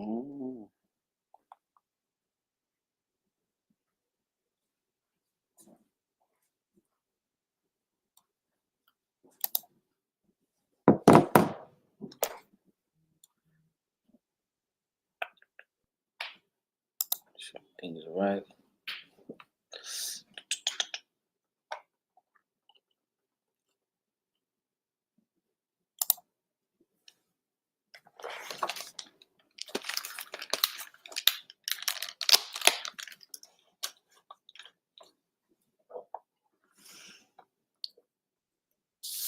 Mm. Sure, things are right.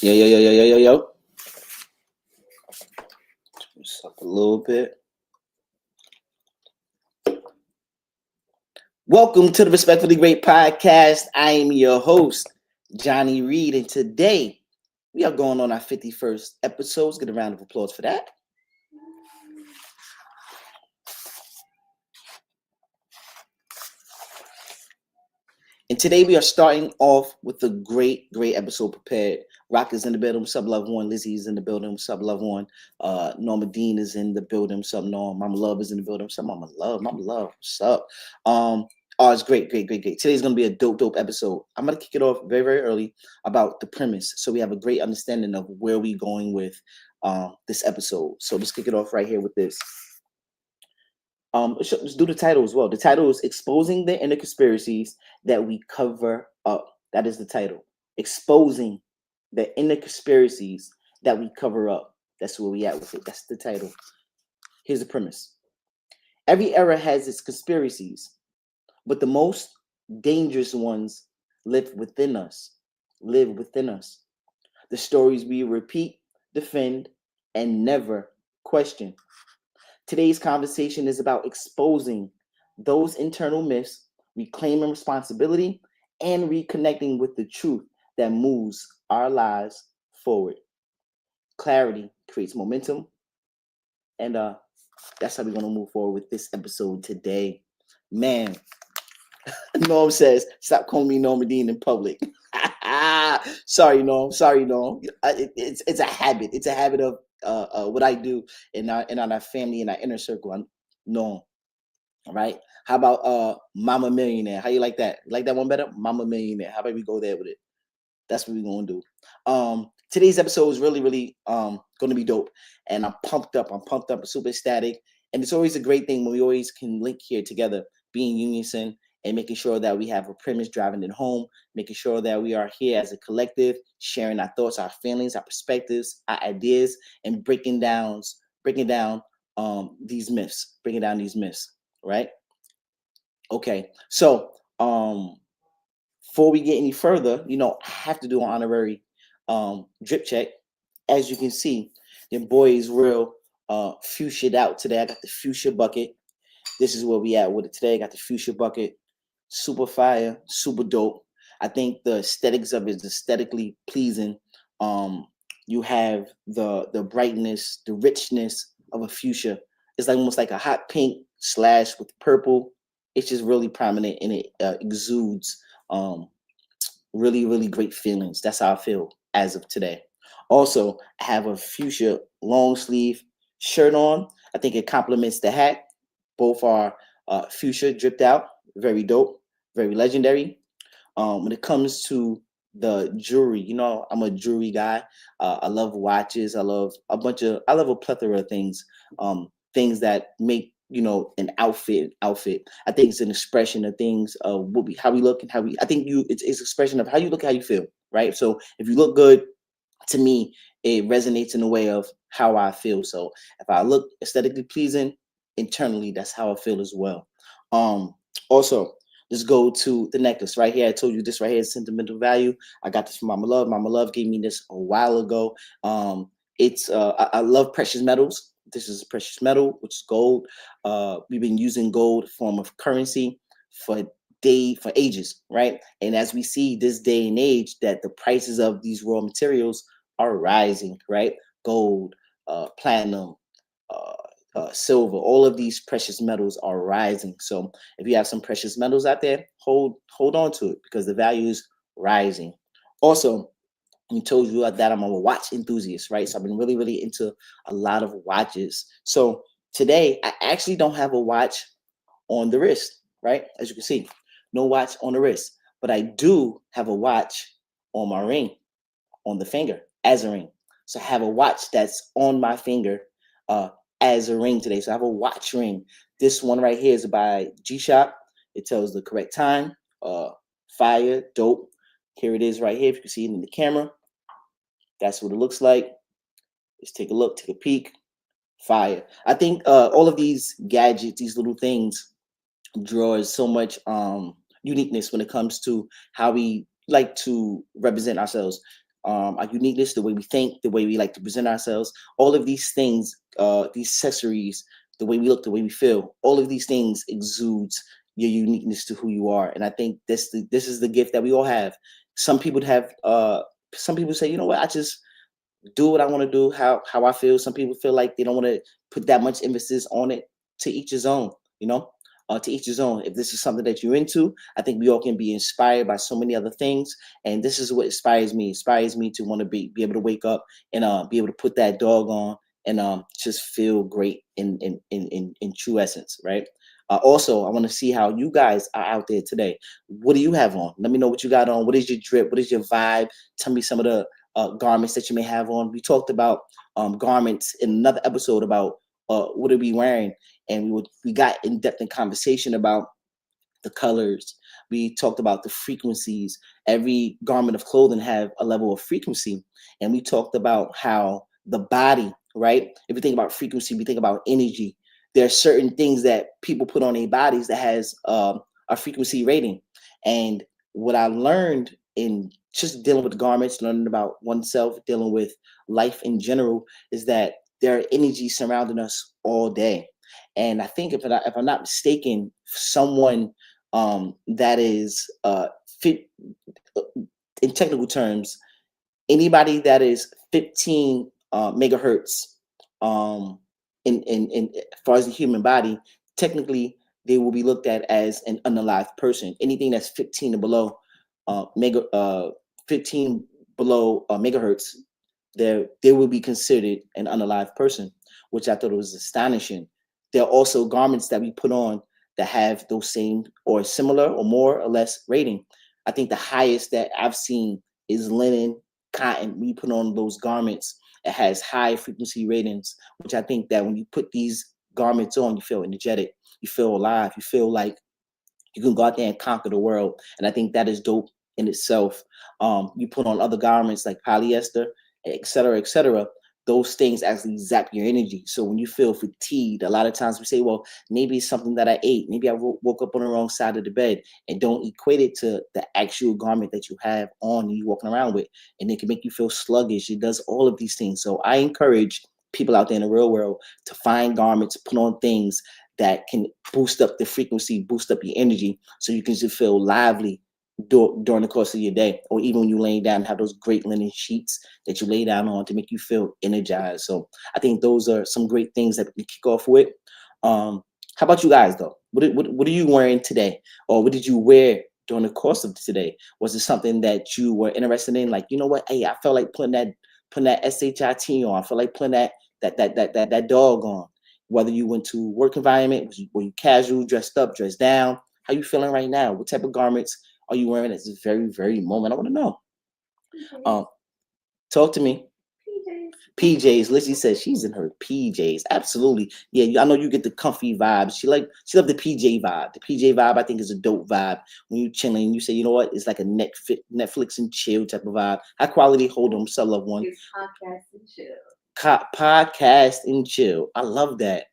Yo, yo, yo, yo, yo, yo, yo. Just up a little bit. Welcome to the Respectfully Great podcast. I am your host, Johnny Reed, and today we are going on our 51st episode. Let's get a round of applause for that. And today we are starting off with a great episode prepared. Rock is in the building. What's up, loved one? Lizzie is in the building. What's up, loved one? Norma Dean is in the building. What's up, Norm? Mama Love is in the building. What's up, Mama Love? Mama Love, what's up? It's great. Today's going to be a dope episode. I'm going to kick it off very early about the premise, so we have a great understanding of where we're going with this episode. So let's kick it off right here with this. Let's do the title as well. The title is Exposing the Inner Conspiracies That We Cover Up. That is the title. Exposing the Inner Conspiracies That We Cover Up. That's where we at with it. That's the title. Here's the premise. Every era has its conspiracies, but the most dangerous ones live within us. The stories we repeat, defend, and never question. Today's conversation is about exposing those internal myths, reclaiming responsibility, and reconnecting with the truth that moves our lives forward. Clarity creates momentum, and that's how we're going to move forward with this episode today. Man, Norm says, stop calling me Norma Dean in public. Sorry, Norm. It's a habit. It's a habit of what I do in our family, in our inner circle. Norm. All right. How about Mama Millionaire? How you like that? You like that one better? Mama Millionaire. How about we go there with it? That's what we're gonna do. Today's episode is really gonna be dope. And I'm pumped up. I'm super ecstatic. And it's always a great thing when we always can link here together, being unison and making sure that we have a premise driving it home, making sure that we are here as a collective, sharing our thoughts, our feelings, our perspectives, our ideas, and breaking down these myths, right? Okay, so before we get any further, I have to do an honorary drip check. As you can see, your boy is real fuchsia'd out today. I got the fuchsia bucket. This is where we at with it today. I got the fuchsia bucket. Super fire, super dope. I think the aesthetics of it is aesthetically pleasing. You have the brightness, the richness of a fuchsia. It's like almost like a hot pink slash with purple. It's just really prominent and it exudes really great feelings. That's how I feel as of today. Also, I have a fuchsia long sleeve shirt on. I think it complements the hat. Both are fuchsia dripped out. Very dope, very legendary. When it comes to the jewelry, I'm a jewelry guy. I love watches. I love a plethora of things. Things that make an outfit. I think it's an expression of things. How we look and I think it's an expression of how you look, how you feel, right? So if you look good, to me, it resonates in a way of how I feel. So if I look aesthetically pleasing, internally, that's how I feel as well. Also, let's go to the necklace right here. I told you this right here is sentimental value. I got this from Mama Love. Mama Love gave me this a while ago. I love precious metals. This is a precious metal, which is gold. We've been using gold form of currency for ages, right? And as we see this day and age, that the prices of these raw materials are rising, right? Gold, platinum, silver, all of these precious metals are rising. So if you have some precious metals out there, hold on to it because the value is rising. Also, I told you that I'm a watch enthusiast, right? So I've been really into a lot of watches. So Today, I actually don't have a watch on the wrist, right? As you can see, no watch on the wrist, but I do have a watch on my ring, on the finger as a ring. So I have a watch that's on my finger uh, as a ring today. So I have a watch ring. This one right here is by G-Shock. It tells the correct time. Fire, dope. Here it is right here. If you can see it in the camera, that's what it looks like. Let's take a look, take a peek. Fire. I think all of these gadgets, these little things, draws so much uniqueness when it comes to how we like to represent ourselves. Our uniqueness, the way we think, the way we like to present ourselves, all of these things, these accessories, the way we look, the way we feel, all of these things exudes your uniqueness to who you are. And I think this is the gift that we all have. Some people have some people say, you know what, I just do what I want to do, how I feel. Some people feel like they don't want to put that much emphasis on it. To each his own, you know. To each his own. If this is something that you're into, I think we all can be inspired by so many other things, and this is what inspires me. Inspires me to want to be able to wake up and be able to put that dog on and just feel great in true essence, right? Also, I want to see how you guys are out there today. What do you have on? Let me know what you got on. What is your drip? What is your vibe? Tell me some of the garments that you may have on. We talked about garments in another episode about what are we wearing, and we got in depth in conversation about the colors. We talked about the frequencies. Every garment of clothing have a level of frequency, and we talked about how the body, right? If we think about frequency, we think about energy. There are certain things that people put on their bodies that has a frequency rating, and what I learned in just dealing with garments, learning about oneself, dealing with life in general, is that there are energies surrounding us all day. And I think if I'm not mistaken, someone that is fit in technical terms, anybody that is 15 megahertz um, in as far as the human body, technically they will be looked at as an unalive person. Anything that's 15 or below mega 15 below megahertz, they will be considered an unalive person, which I thought was astonishing. There are also garments that we put on that have those same or similar or more or less rating. I think the highest that I've seen is linen, cotton. We put on those garments, it has high frequency ratings, which I think that when you put these garments on, you feel energetic, you feel alive, you feel like you can go out there and conquer the world. And I think that is dope in itself. You put on other garments like polyester, et cetera, et cetera. Those things actually zap your energy. So when you feel fatigued, a lot of times we say, well, maybe it's something that I ate. Maybe I woke up on the wrong side of the bed, and don't equate it to the actual garment that you have on and you walking around with. And it can make you feel sluggish. It does all of these things. So I encourage people out there in the real world to find garments, put on things that can boost up the frequency, boost up your energy, so you can just feel lively during the course of your day, or even when you laying down, have those great linen sheets that you lay down on to make you feel energized. So I think those are some great things that we kick off with. How about you guys though? What are you wearing today, or what did you wear during the course of today? Was it something that you were interested in? Like, you know what? Hey, I felt like putting that shit on. I feel like putting that dog on. Whether you went to work environment, were you casual, dressed up, dressed down? How you feeling right now? What type of garments are you wearing at this very, very moment? I want to know. Um, Talk to me. PJs. Lizzie says she's in her PJs. Absolutely. Yeah, I know you get the comfy vibes. She love the PJ vibe. The PJ vibe, I think, is a dope vibe. When you chilling, you say, you know what? It's like a Netflix and chill type of vibe. High quality, hold on, so love one. It's podcast and chill. Podcast and chill. I love that.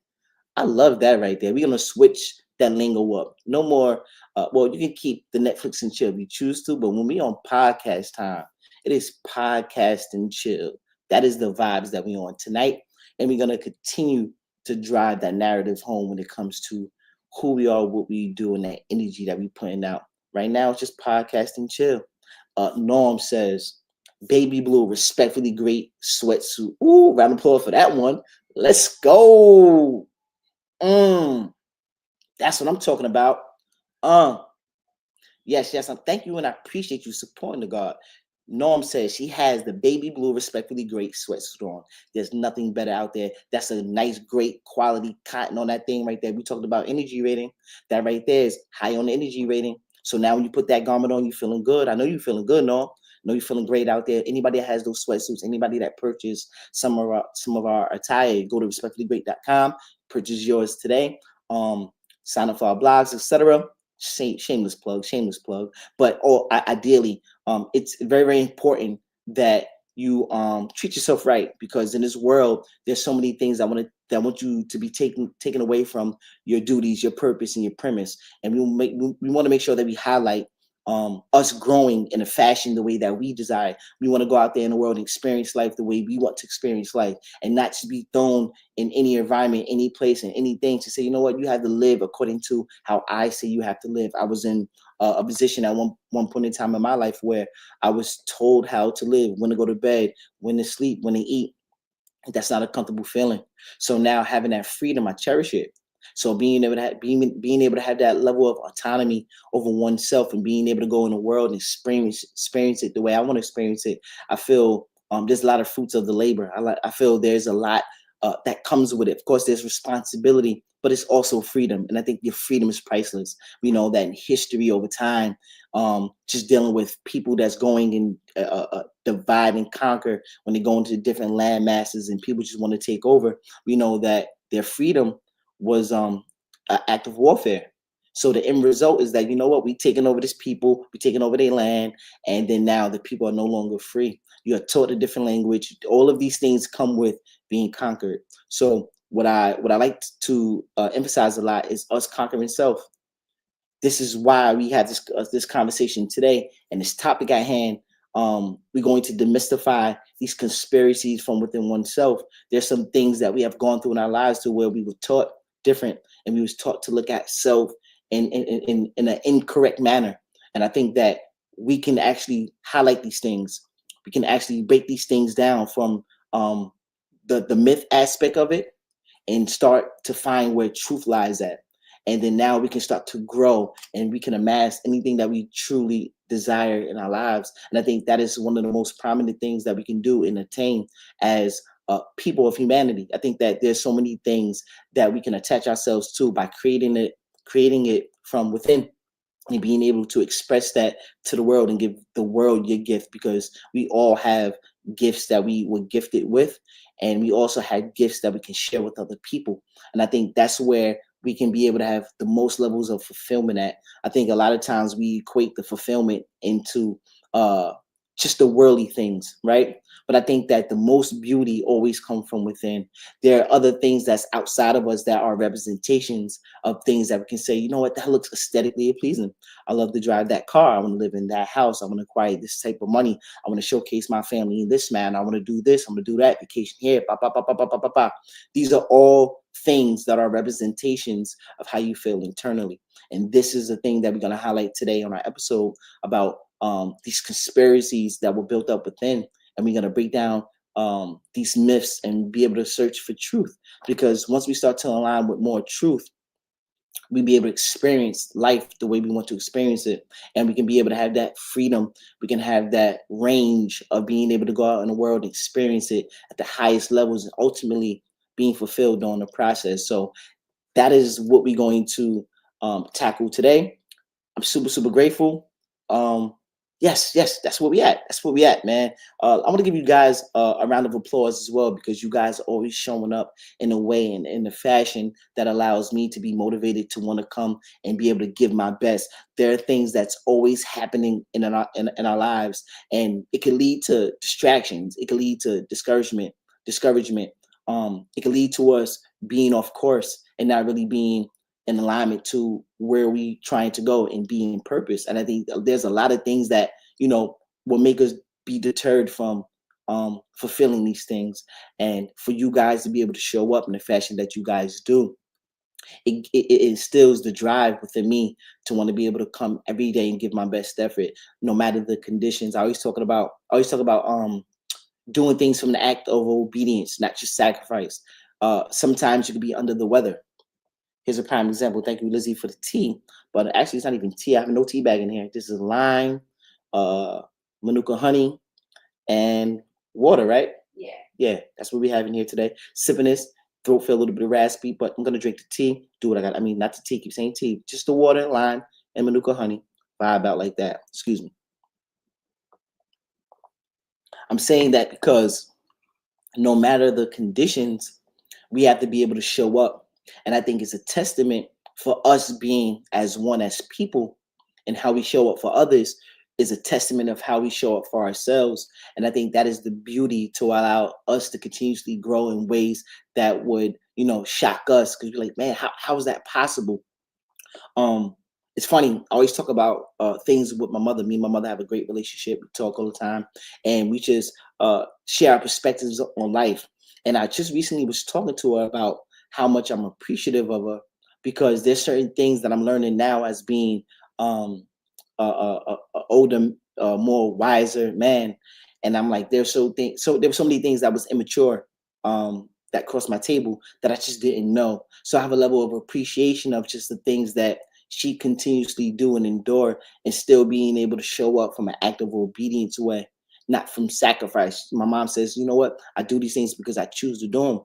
I love that right there. We're gonna switch that lingo up. No more. Well, you can keep the Netflix and chill if you choose to, but when we on podcast time, it is podcast and chill. That is the vibes that we on tonight, and we're gonna continue to drive that narrative home when it comes to who we are, what we do, and that energy that we putting out. Right now, it's just podcast and chill. Norm says, "Baby blue, respectfully great sweatsuit." Ooh, round of applause for that one. Let's go. That's what I'm talking about. Um, yes, yes. Thank you, and I appreciate you supporting the God. Norm says she has the baby blue, respectfully great sweatsuit on. There's nothing better out there. That's a nice, great quality cotton on that thing right there. We talked about energy rating. That right there is high on the energy rating. So now when you put that garment on, you feeling good. I know you feeling good, Norm. I know you're feeling great out there. Anybody that has those sweatsuits, anybody that purchased some of our attire, go to respectfullygreat.com, purchase yours today. Sign up for our blogs, etc. Shameless plug, shameless plug. But ideally, it's very, very important that you treat yourself right, because in this world there's so many things that want you to be taken away from your duties, your purpose, and your premise. And we want to make sure that we highlight us growing in a fashion the way that we desire. We want to go out there in the world and experience life the way we want to experience life, and not to be thrown in any environment, any place, and anything to say, you know what, you have to live according to how I say you have to live. I was in a position at one point in time in my life where I was told how to live, when to go to bed, when to sleep, when to eat. That's not a comfortable feeling. So now having that freedom, I cherish it. So being able to have that level of autonomy over oneself, and being able to go in the world and experience it the way I want to experience it. I feel there's a lot of fruits of the labor. I feel there's a lot that comes with it. Of course, there's responsibility, but it's also freedom, and I think your freedom is priceless. We know that in history over time, just dealing with people that's going and divide and conquer when they go into different land masses, and people just want to take over. We know that their freedom was an act of warfare. So the end result is that, you know what, we taking over this people, we taking over their land, and then now the people are no longer free. You are taught a different language. All of these things come with being conquered. So what I like to emphasize a lot is us conquering self. This is why we had this conversation today, and this topic at hand. We're going to demystify these conspiracies from within oneself. There's some things that we have gone through in our lives to where we were taught different, and we was taught to look at self in an incorrect manner. And I think that we can actually highlight these things. We can actually break these things down from the myth aspect of it, and start to find where truth lies at. And then now we can start to grow, and we can amass anything that we truly desire in our lives. And I think that is one of the most prominent things that we can do and attain as people of humanity. I think that there's so many things that we can attach ourselves to by creating it from within, and being able to express that to the world and give the world your gift, because we all have gifts that we were gifted with, and we also had gifts that we can share with other people. And I think that's where we can be able to have the most levels of fulfillment at. I think a lot of times we equate the fulfillment into uh just the worldly things, right? But I think that the most beauty always comes from within. There are other things that's outside of us that are representations of things that we can say, you know what, that looks aesthetically pleasing. I love to drive that car. I want to live in that house. I want to acquire this type of money. I want to showcase my family in this man. I want to do this. I'm going to do that. Vacation here. Ba, ba, ba, ba, ba, ba, ba, ba. These are all things that are representations of how you feel internally. And this is the thing that we're going to highlight today on our episode about these conspiracies that were built up within. And we're going to break down these myths and be able to search for truth. Because once we start to align with more truth, we be able to experience life the way we want to experience it, and we can be able to have that freedom. We can have that range of being able to go out in the world and experience it at the highest levels, and ultimately being fulfilled on the process. So that is what we're going to tackle today. I'm super, super grateful. Um, yes, that's where we at. That's where we at, man. I want to give you guys a round of applause as well, because you guys are always showing up in a way and in a fashion that allows me to be motivated to want to come and be able to give my best. There are things that's always happening in our lives, and it can lead to distractions. It can lead to discouragement. It can lead to us being off course and not really being in alignment to where we trying to go and be in purpose. And I think there's a lot of things that, will make us be deterred from fulfilling these things. And for you guys to be able to show up in the fashion that you guys do, it instills the drive within me to want to be able to come every day and give my best effort, no matter the conditions. I always talk about doing things from the act of obedience, not just sacrifice. Sometimes you could be under the weather. Here's a prime example. Thank you, Lizzie, for the tea. But actually, it's not even tea. I have no tea bag in here. This is lime, uh, manuka honey, and water, right? Yeah, that's what we have in here today. Sipping this, throat feel a little bit raspy, but I'm gonna drink the tea. Do what I got. I mean, not the tea. Keep saying tea. Just the water, lime, and manuka honey. Vibe out like that. Excuse me. I'm saying that because no matter the conditions, we have to be able to show up. And I think it's a testament for us being as one as people, and how we show up for others is a testament of how we show up for ourselves. And I think that is the beauty to allow us to continuously grow in ways that would, shock us. Because you're like, man, how is that possible? It's funny. I always talk about things with my mother. Me and my mother have a great relationship. We talk all the time, and we just share our perspectives on life. And I just recently was talking to her about how much I'm appreciative of her, because there's certain things that I'm learning now as being um, a older, more wiser man. And I'm like, so there were so many things that was immature, that crossed my table that I just didn't know. So I have a level of appreciation of just the things that she continuously do and endure, and still being able to show up from an act of obedience way, not from sacrifice. My mom says, you know what? I do these things because I choose to do them.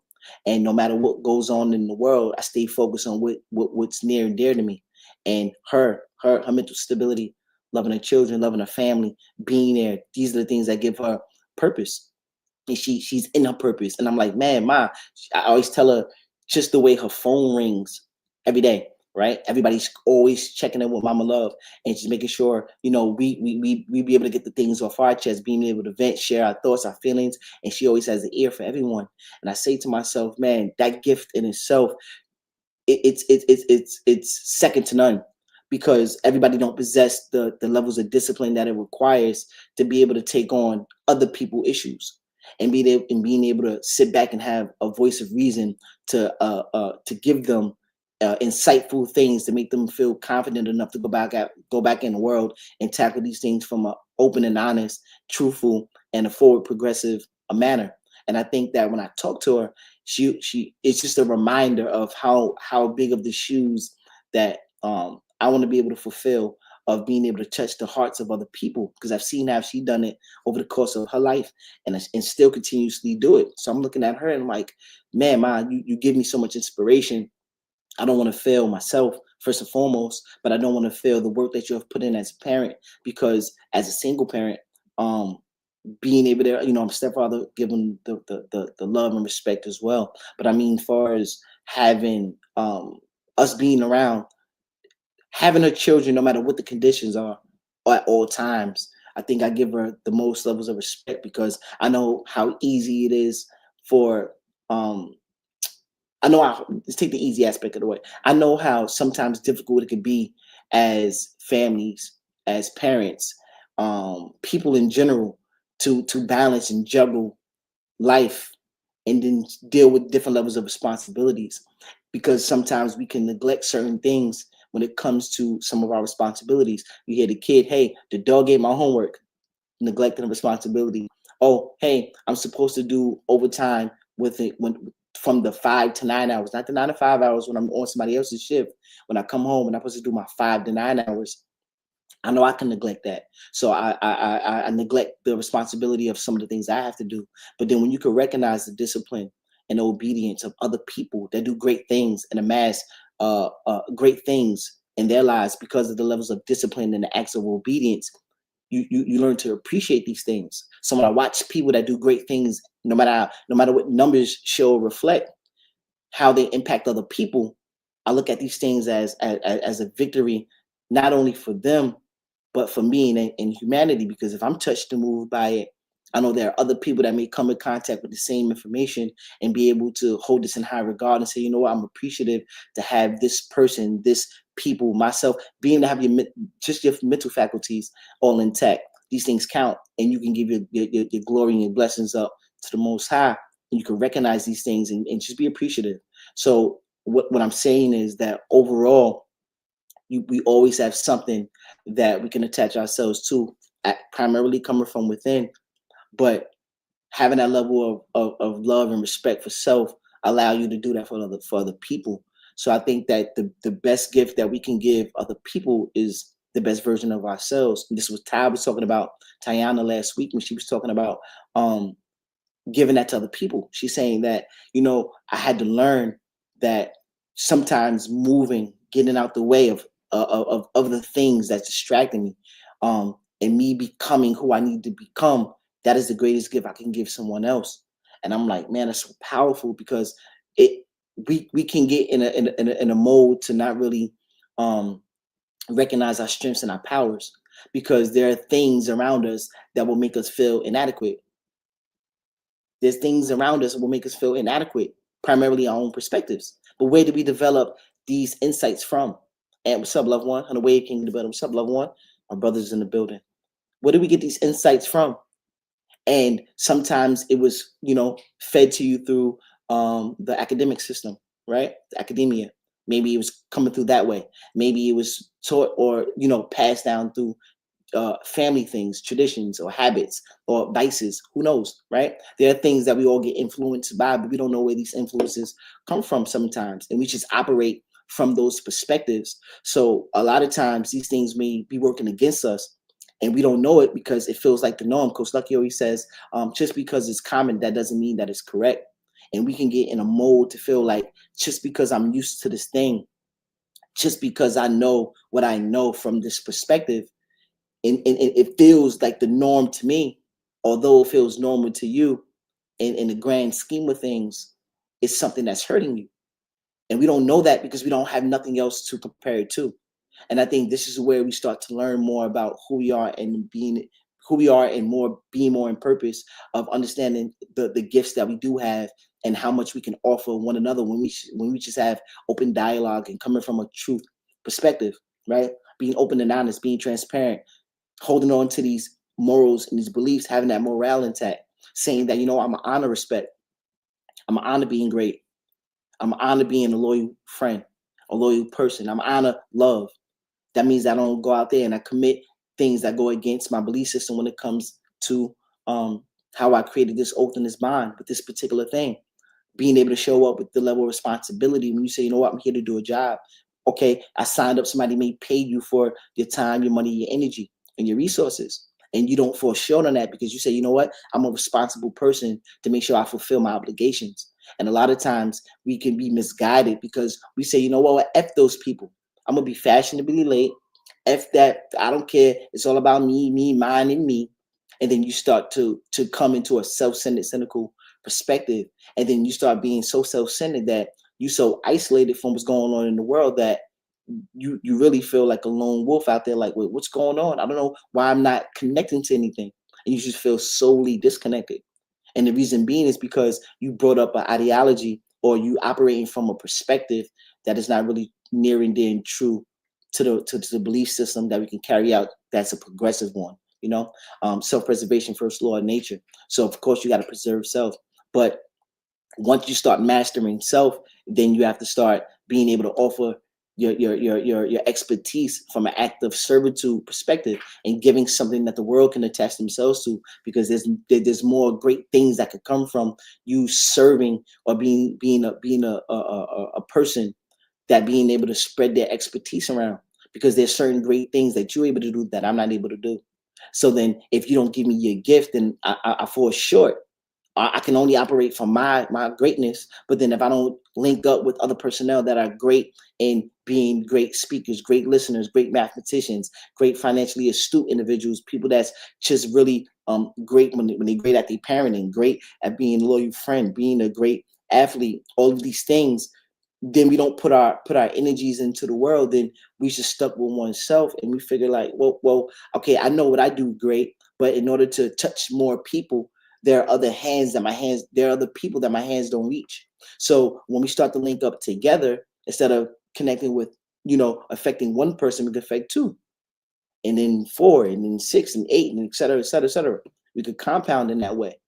And no matter what goes on in the world, I stay focused on what's near and dear to me. And her mental stability, loving her children, loving her family, being there. These are the things that give her purpose, and she's in her purpose. And I'm like, man, ma, I always tell her just the way her phone rings every day, right? Everybody's always checking in with Mama Love, and just making sure, we be able to get the things off our chest, being able to vent, share our thoughts, our feelings. And she always has an ear for everyone. And I say to myself, man, that gift in itself, it's second to none, because everybody don't possess the levels of discipline that it requires to be able to take on other people issues, and being able to sit back and have a voice of reason to give them insightful things to make them feel confident enough to go back in the world and tackle these things from an open and honest, truthful, and a forward progressive manner. And I think that when I talk to her, she it's just a reminder of how big of the shoes that I want to be able to fulfill, of being able to touch the hearts of other people, because I've seen how she done it over the course of her life, and still continuously do it. So I'm looking at her and I'm like, man, ma, you give me so much inspiration. I don't want to fail myself first and foremost, but I don't want to fail the work that you have put in as a parent, because as a single parent, um, being able to, I'm a stepfather, giving the love and respect as well. But I mean, far as having us being around, having her children, no matter what the conditions are, at all times, I think I give her the most levels of respect, because I know how easy it is for um I know how, let's take the easy aspect of the way. I know how sometimes difficult it can be as families, as parents, people in general, to balance and juggle life, and then deal with different levels of responsibilities, because sometimes we can neglect certain things when it comes to some of our responsibilities. You hear the kid, hey, the dog ate my homework, neglecting the responsibility. Oh, hey, I'm supposed to do overtime with it when from the 5 to 9 hours, not the 9 to 5 hours when I'm on somebody else's shift. When I come home and I'm supposed to do my 5 to 9 hours, I know I can neglect that. So I neglect the responsibility of some of the things I have to do. But then when you can recognize the discipline and obedience of other people that do great things and amass great things in their lives because of the levels of discipline and the acts of obedience, you learn to appreciate these things. So when I watch people that do great things, no matter what numbers show or reflect, how they impact other people, I look at these things as a victory, not only for them, but for me and humanity. Because if I'm touched and moved by it, I know there are other people that may come in contact with the same information and be able to hold this in high regard and say, you know what, I'm appreciative to have this person, this people, myself, being to have just your mental faculties all intact. These things count, and you can give your glory and your blessings up to the Most High, and you can recognize these things and just be appreciative. So what I'm saying is that overall, we always have something that we can attach ourselves to, primarily coming from within. But having that level of love and respect for self allow you to do that for other people. So I think that the best gift that we can give other people is the best version of ourselves. And this was Ty was talking about Tayana last week when she was talking about giving that to other people. She's saying that, I had to learn that sometimes moving, getting out the way of the things that's distracting me, and me becoming who I need to become, that is the greatest gift I can give someone else. And I'm like, man, that's so powerful because it we can get in a mode to not really um recognize our strengths and our powers, because there are things around us that will make us feel inadequate. There's things around us that will make us feel inadequate, primarily our own perspectives. But where do we develop these insights from? And what's up, loved one? On the Wave King develop. What's up, loved one? Our brothers in the building. Where do we get these insights from? And sometimes it was, fed to you through the academic system, right? The academia. Maybe it was coming through that way. Maybe it was taught or passed down through family things, traditions, or habits, or vices. Who knows, right? There are things that we all get influenced by, but we don't know where these influences come from sometimes, and we just operate from those perspectives. So a lot of times these things may be working against us, and we don't know it because it feels like the norm. Coach Lucky always says, just because it's common, that doesn't mean that it's correct. And we can get in a mode to feel like, just because I'm used to this thing, just because I know what I know from this perspective, and it feels like the norm to me, although it feels normal to you, in the grand scheme of things, it's something that's hurting you. And we don't know that because we don't have nothing else to compare it to. And I think this is where we start to learn more about who we are and being who we are, and more being more in purpose of understanding the gifts that we do have, and how much we can offer one another when we just have open dialogue and coming from a truth perspective, right? Being open and honest, being transparent, holding on to these morals and these beliefs, having that morale intact, saying that, I'm an honor respect. I'm an honor being great. I'm an honor being a loyal friend, a loyal person. I'm an honor love. That means I don't go out there and I commit things that go against my belief system when it comes to how I created this oath and this bond with this particular thing. Being able to show up with the level of responsibility when you say, I'm here to do a job. Okay, I signed up, somebody may pay you for your time, your money, your energy, and your resources. And you don't fall short on that because you say, I'm a responsible person to make sure I fulfill my obligations. And a lot of times we can be misguided because we say, F those people. I'm going to be fashionably late. F that. I don't care. It's all about me, mine, and me. And then you start to come into a self-centered, cynical perspective. And then you start being so self-centered that you so isolated from what's going on in the world that you really feel like a lone wolf out there. Like, wait, what's going on? I don't know why I'm not connecting to anything. And you just feel solely disconnected. And the reason being is because you brought up an ideology, or you operating from a perspective that is not really near and dear and true to the belief system that we can carry out. That's a progressive one. Self-preservation, first law of nature. So of course you got to preserve self, but once you start mastering self, then you have to start being able to offer your expertise from an active servitude perspective, and giving something that the world can attach themselves to, because there's more great things that could come from you serving, or being a person that being able to spread their expertise around, because there's certain great things that you're able to do that I'm not able to do. So then if you don't give me your gift, then I fall short. I can only operate from my greatness. But then if I don't link up with other personnel that are great in being great speakers, great listeners, great mathematicians, great financially astute individuals, people that's just really great when they're great at their parenting, great at being a loyal friend, being a great athlete, all of these things, then we don't put our energies into the world. Then we just stuck with oneself, and we figure like, well, okay, I know what I do great, but in order to touch more people, there are there are other people that my hands don't reach. So when we start to link up together, instead of connecting with, affecting one person, we can affect two, and then four, and then six, and eight, and et cetera, et cetera, et cetera. We could compound in that way.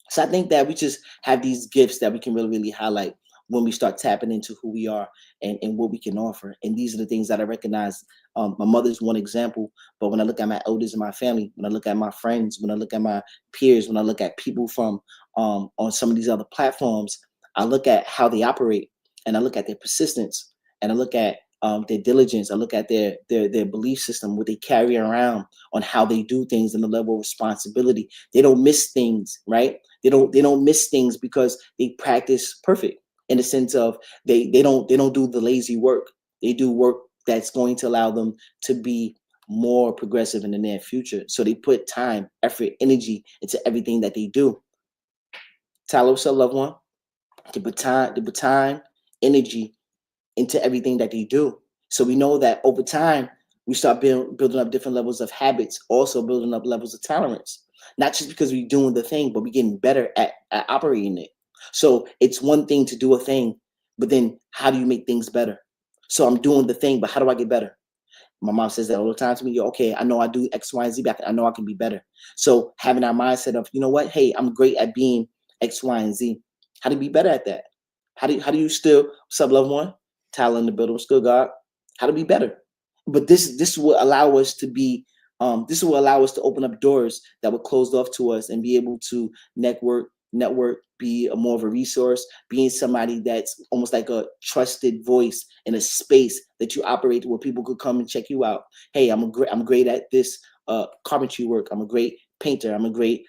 So I think that we just have these gifts that we can really, really highlight when we start tapping into who we are, and what we can offer. And these are the things that I recognize. My mother's one example, but when I look at my elders in my family, when I look at my friends, when I look at my peers, when I look at people from on some of these other platforms, I look at how they operate, and I look at their persistence, and I look at their diligence. I look at their belief system, what they carry around on how they do things and the level of responsibility. They don't miss things, right? They don't miss things because they practice perfect in the sense of they don't do the lazy work. They do work that's going to allow them to be more progressive in the near future. So they put time, effort, energy into everything that they do. Tyler, what's up, loved one? They put time, energy into everything that they do. So we know that over time, we start building up different levels of habits, also building up levels of tolerance. Not just because we're doing the thing, but we're getting better at operating it. So it's one thing to do a thing, but then how do you make things better? So I'm doing the thing, but how do I get better? My mom says that all the time to me. "Yo, okay, I know I do X, Y, and Z, but I know I can be better." So having our mindset of, you know what, hey, I'm great at being X, Y, and Z. How to be better at that? How do you still, what's up, loved one? Tyler in the building, what's good, God? How to be better? But this will allow us to be this will allow us to open up doors that were closed off to us and be able to network, be a more of a resource, being somebody that's almost like a trusted voice in a space that you operate where people could come and check you out. Hey, I'm great at this carpentry work. I'm a great painter. I'm a great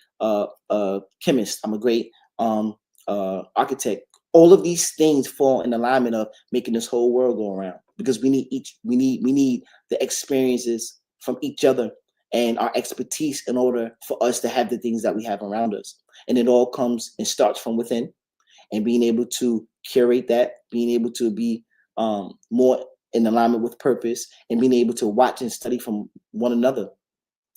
chemist. I'm a great architect. All of these things fall in alignment of making this whole world go around, because we need the experiences from each other and our expertise in order for us to have the things that we have around us. And it all comes and starts from within, and being able to curate that, being able to be more in alignment with purpose, and being able to watch and study from one another,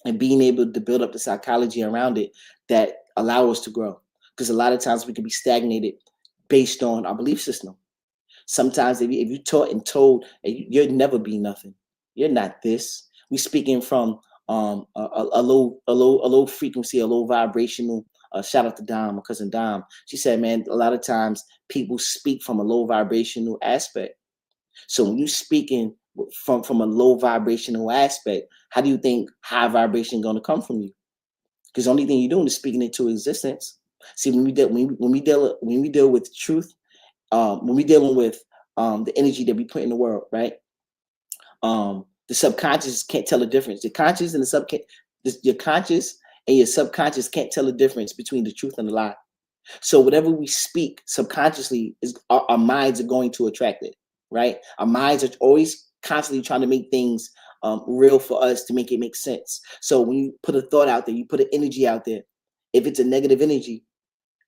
and being able to build up the psychology around it that allow us to grow. Because a lot of times we can be stagnated based on our belief system. Sometimes if you taught and told, "Hey, you'll never be nothing. You're not this." We speaking from a low frequency, a low vibrational. Shout out to Dom, my cousin Dom. She said, "Man, a lot of times people speak from a low vibrational aspect. So when you speaking from a low vibrational aspect, how do you think high vibration going to come from you? Because the only thing you're doing is speaking into existence. See, when we deal with truth, when we dealing with the energy that we put in the world, right? The subconscious can't tell the difference. The conscious and the your conscious and your subconscious can't tell the difference between the truth and the lie. So whatever we speak subconsciously is our minds are going to attract it, right? Our minds are always constantly trying to make things real for us to make it make sense. So when you put a thought out there, you put an energy out there. If it's a negative energy,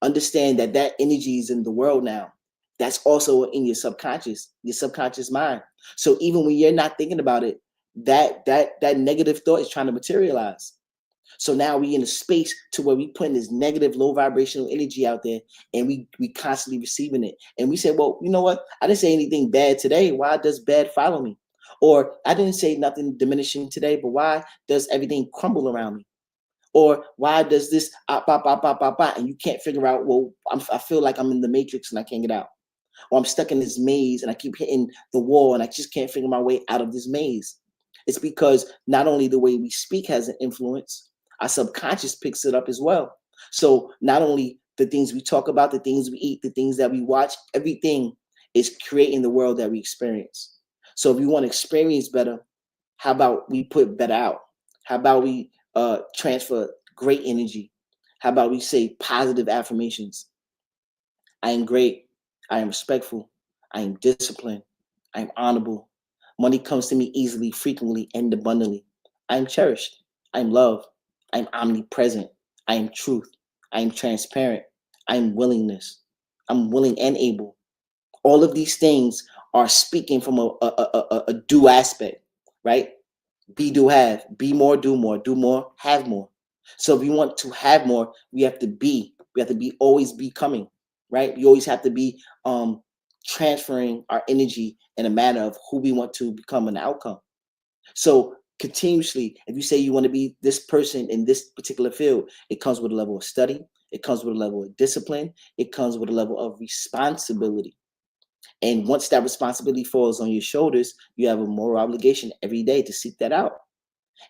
understand that that energy is in the world now. That's also in your subconscious mind. So even when you're not thinking about it, that negative thought is trying to materialize. So now we in a space to where we putting this negative, low vibrational energy out there, and we constantly receiving it. And we say, well, you know what? I didn't say anything bad today. Why does bad follow me? Or I didn't say nothing diminishing today, but why does everything crumble around me? Or why does this and you can't figure out, well, I feel like I'm in the matrix and I can't get out. Or I'm stuck in this maze and I keep hitting the wall and I just can't figure my way out of this maze. It's because not only the way we speak has an influence, our subconscious picks it up as well. So not only the things we talk about, the things we eat, the things that we watch, everything is creating the world that we experience. So if we want to experience better, how about we put better out? How about we transfer great energy? How about we say positive affirmations? I am great. I am respectful. I am disciplined. I am honorable. Money comes to me easily, frequently, and abundantly. I am cherished. I am loved. I am omnipresent. I am truth. I am transparent. I am willingness. I'm willing and able. All of these things are speaking from a do aspect, right? Be, do, have. Be more, do more, have more. So if we want to have more, we have to be. We have to be always becoming, right? We always have to be transferring our energy in a manner of who we want to become an outcome. So continuously, if you say you want to be this person in this particular field, it comes with a level of study. It comes with a level of discipline. It comes with a level of responsibility. And once that responsibility falls on your shoulders, you have a moral obligation every day to seek that out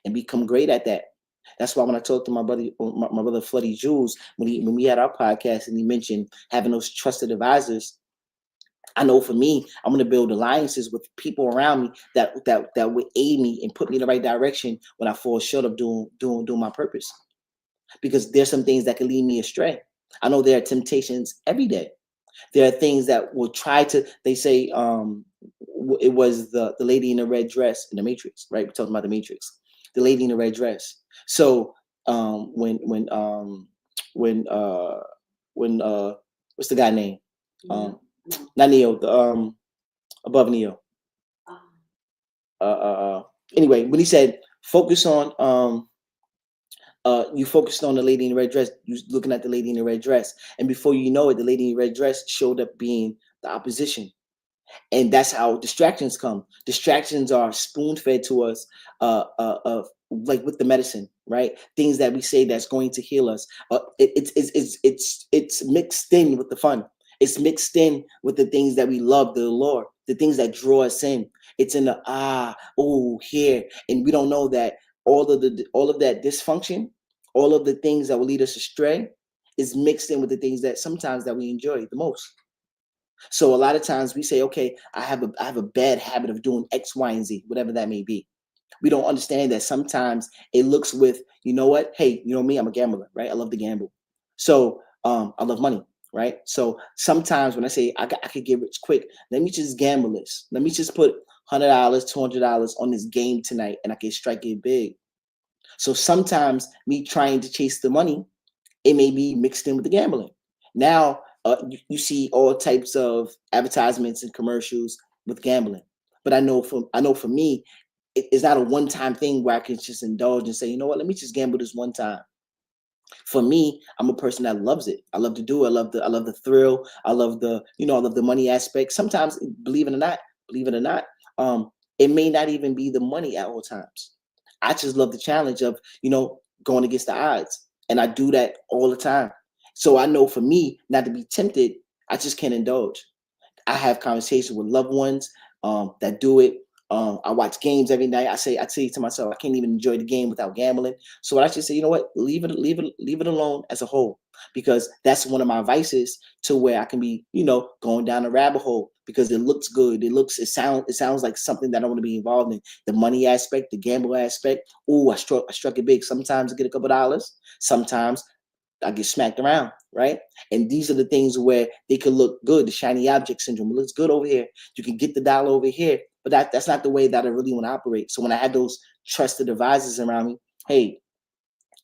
and become great at that. That's why when I talked to my brother Floody Jules, when we had our podcast and he mentioned having those trusted advisors, I know for me, I'm gonna build alliances with people around me that would aid me and put me in the right direction when I fall short of doing my purpose. Because there's some things that can lead me astray. I know there are temptations every day. There are things that will try to. They say it was the lady in the red dress in the Matrix, right? We're talking about the Matrix. The lady in the red dress. So when when what's the guy name? Um, Not Neo. The above Neo. Uh, uh, uh, anyway, when he said focus on you focused on the lady in the red dress, you was looking at the lady in the red dress, and before you know it, the lady in the red dress showed up being the opposition. And that's how distractions come. Distractions are spoon fed to us, like with the medicine, right? Things that we say that's going to heal us. It's mixed in with the fun. It's mixed in with the things that we love, the Lord, the things that draw us in. It's in the here, and we don't know that all of that dysfunction, all of the things that will lead us astray, is mixed in with the things that sometimes that we enjoy the most. So a lot of times we say, okay, I have a bad habit of doing X, Y, and Z, whatever that may be. We don't understand that sometimes it looks with, you know what? Hey, you know me, I'm a gambler, right? I love to gamble. So I love money, right? So sometimes when I say I could get rich quick, let me just gamble this. Let me just put $100, $200 on this game tonight, and I can strike it big. So sometimes me trying to chase the money, it may be mixed in with the gambling. Now you see all types of advertisements and commercials with gambling. But I know for me, it's not a one time thing where I can just indulge and say, you know what, let me just gamble this one time. For me, I'm a person that loves it. I love to do it. I love the thrill. I love I love the money aspect. Sometimes, believe it or not, it may not even be the money at all times. I just love the challenge of, going against the odds. And I do that all the time. So I know for me, not to be tempted, I just can't indulge. I have conversations with loved ones that do it. I watch games every night. I say to myself, I can't even enjoy the game without gambling. So I just say, you know what, leave it alone as a whole, because that's one of my vices to where I can be, going down a rabbit hole because it looks good. It sounds like something that I want to be involved in. The money aspect, the gamble aspect. Oh, I struck it big. Sometimes I get a couple dollars. Sometimes I get smacked around, right? And these are the things where they could look good. The shiny object syndrome. It looks good over here. You can get the dollar over here, but that's not the way that I really want to operate. So when I had those trusted advisors around me, hey,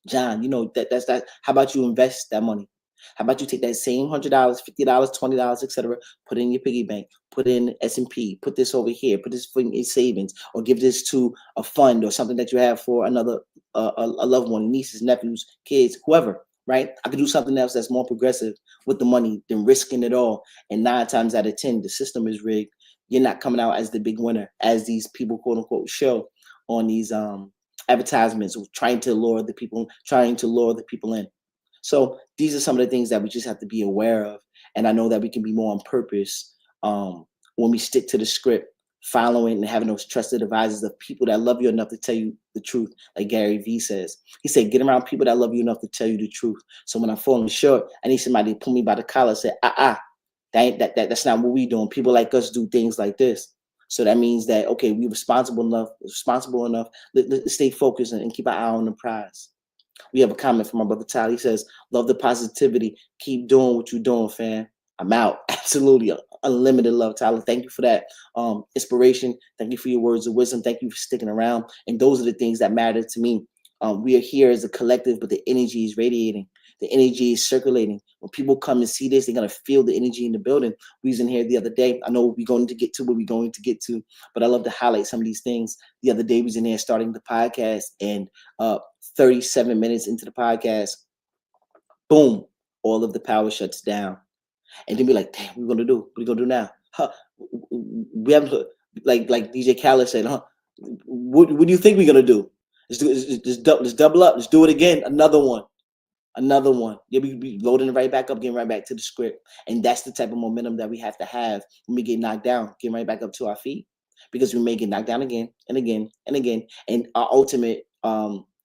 John, that's that. How about you invest that money? How about you take that same $100, $50, $20, etc., put it in your piggy bank, put it in S&P, put this over here, put this in your savings, or give this to a fund or something that you have for another a loved one, nieces, nephews, kids, whoever. Right? I could do something else that's more progressive with the money than risking it all. And 9 times out of 10, the system is rigged. You're not coming out as the big winner, as these people quote unquote show on these advertisements, trying to lure the people in. So these are some of the things that we just have to be aware of. And I know that we can be more on purpose when we stick to the script, following and having those trusted advisors of people that love you enough to tell you the truth. Like Gary Vee says, he said, get around people that love you enough to tell you the truth. So when I'm falling short, I need somebody to pull me by the collar and say, that's not what we doing. People like us do things like this. So that means that, okay, we responsible enough. Let's stay focused and keep our eye on the prize. We have a comment from my brother Tyler. He says, love the positivity. Keep doing what you're doing, fam. I'm out. Absolutely. Unlimited love, Tyler. Thank you for that inspiration. Thank you for your words of wisdom. Thank you for sticking around. And those are the things that matter to me. We are here as a collective, but the energy is radiating. The energy is circulating. When people come and see this, they're going to feel the energy in the building. We was in here the other day. I know we're going to get to what we're going to get to, but I love to highlight some of these things. The other day we was in there starting the podcast, and 37 minutes into the podcast, boom, all of the power shuts down. And then be like, damn, what are we gonna do? What are we gonna do now? Huh? We haven't, like DJ Khaled said, huh? What do you think we're gonna do? Let's double up. Let's do it again. Another one. Yeah, we be loading it right back up, getting right back to the script. And that's the type of momentum that we have to have when we get knocked down, getting right back up to our feet. Because we may get knocked down again and again and again. And our ultimate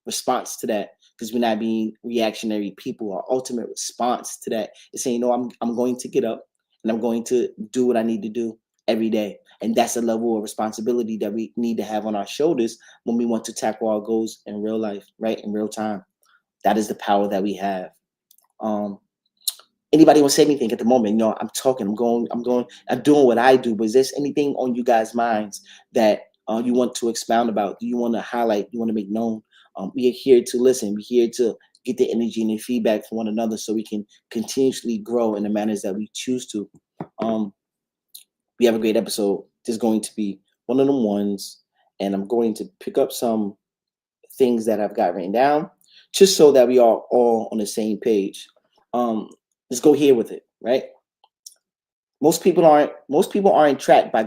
response to that, because we're not being reactionary people, our ultimate response to that is saying, no, I'm going to get up and I'm going to do what I need to do every day. And that's a level of responsibility that we need to have on our shoulders when we want to tackle our goals in real life, right? In real time. That is the power that we have. Um, Anybody want to say anything at the moment? I'm talking, I'm doing what I do. But is there anything on you guys' minds that you want to expound about? Do you want to highlight? You want to make known? We are here to listen. We're here to get the energy and the feedback from one another so we can continuously grow in the manners that we choose to. Um, we have a great episode. This is going to be one of them ones, and I'm going to pick up some things that I've got written down, just so that we are all on the same page. Um, let's go here with it, right? Most people aren't trapped by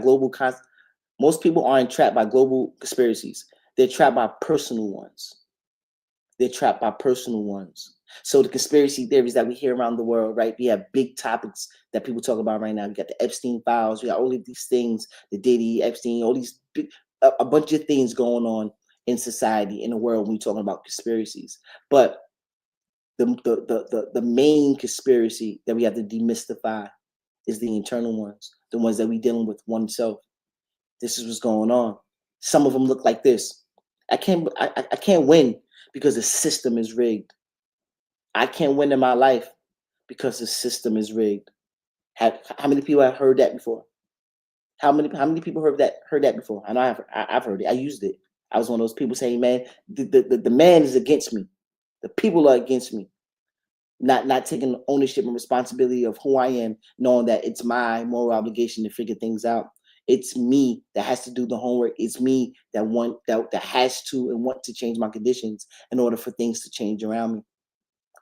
most people aren't trapped by global conspiracies. They're trapped by personal ones. They're trapped by personal ones. So the conspiracy theories that we hear around the world, right? We have big topics that people talk about right now. We got the Epstein files. We got all of these things, the Diddy, Epstein, all these a bunch of things going on in society, in the world when we're talking about conspiracies. But the main conspiracy that we have to demystify is the internal ones, the ones that we dealing with oneself. This is what's going on. Some of them look like this. I can't win because the system is rigged. I can't win in my life because the system is rigged. How many people have heard that before? How many people heard that before? I know I've heard it. I used it. I was one of those people saying, "Man, the man is against me. The people are against me." Not taking ownership and responsibility of who I am, knowing that it's my moral obligation to figure things out. It's me that has to do the homework. It's me that has to and want to change my conditions in order for things to change around me.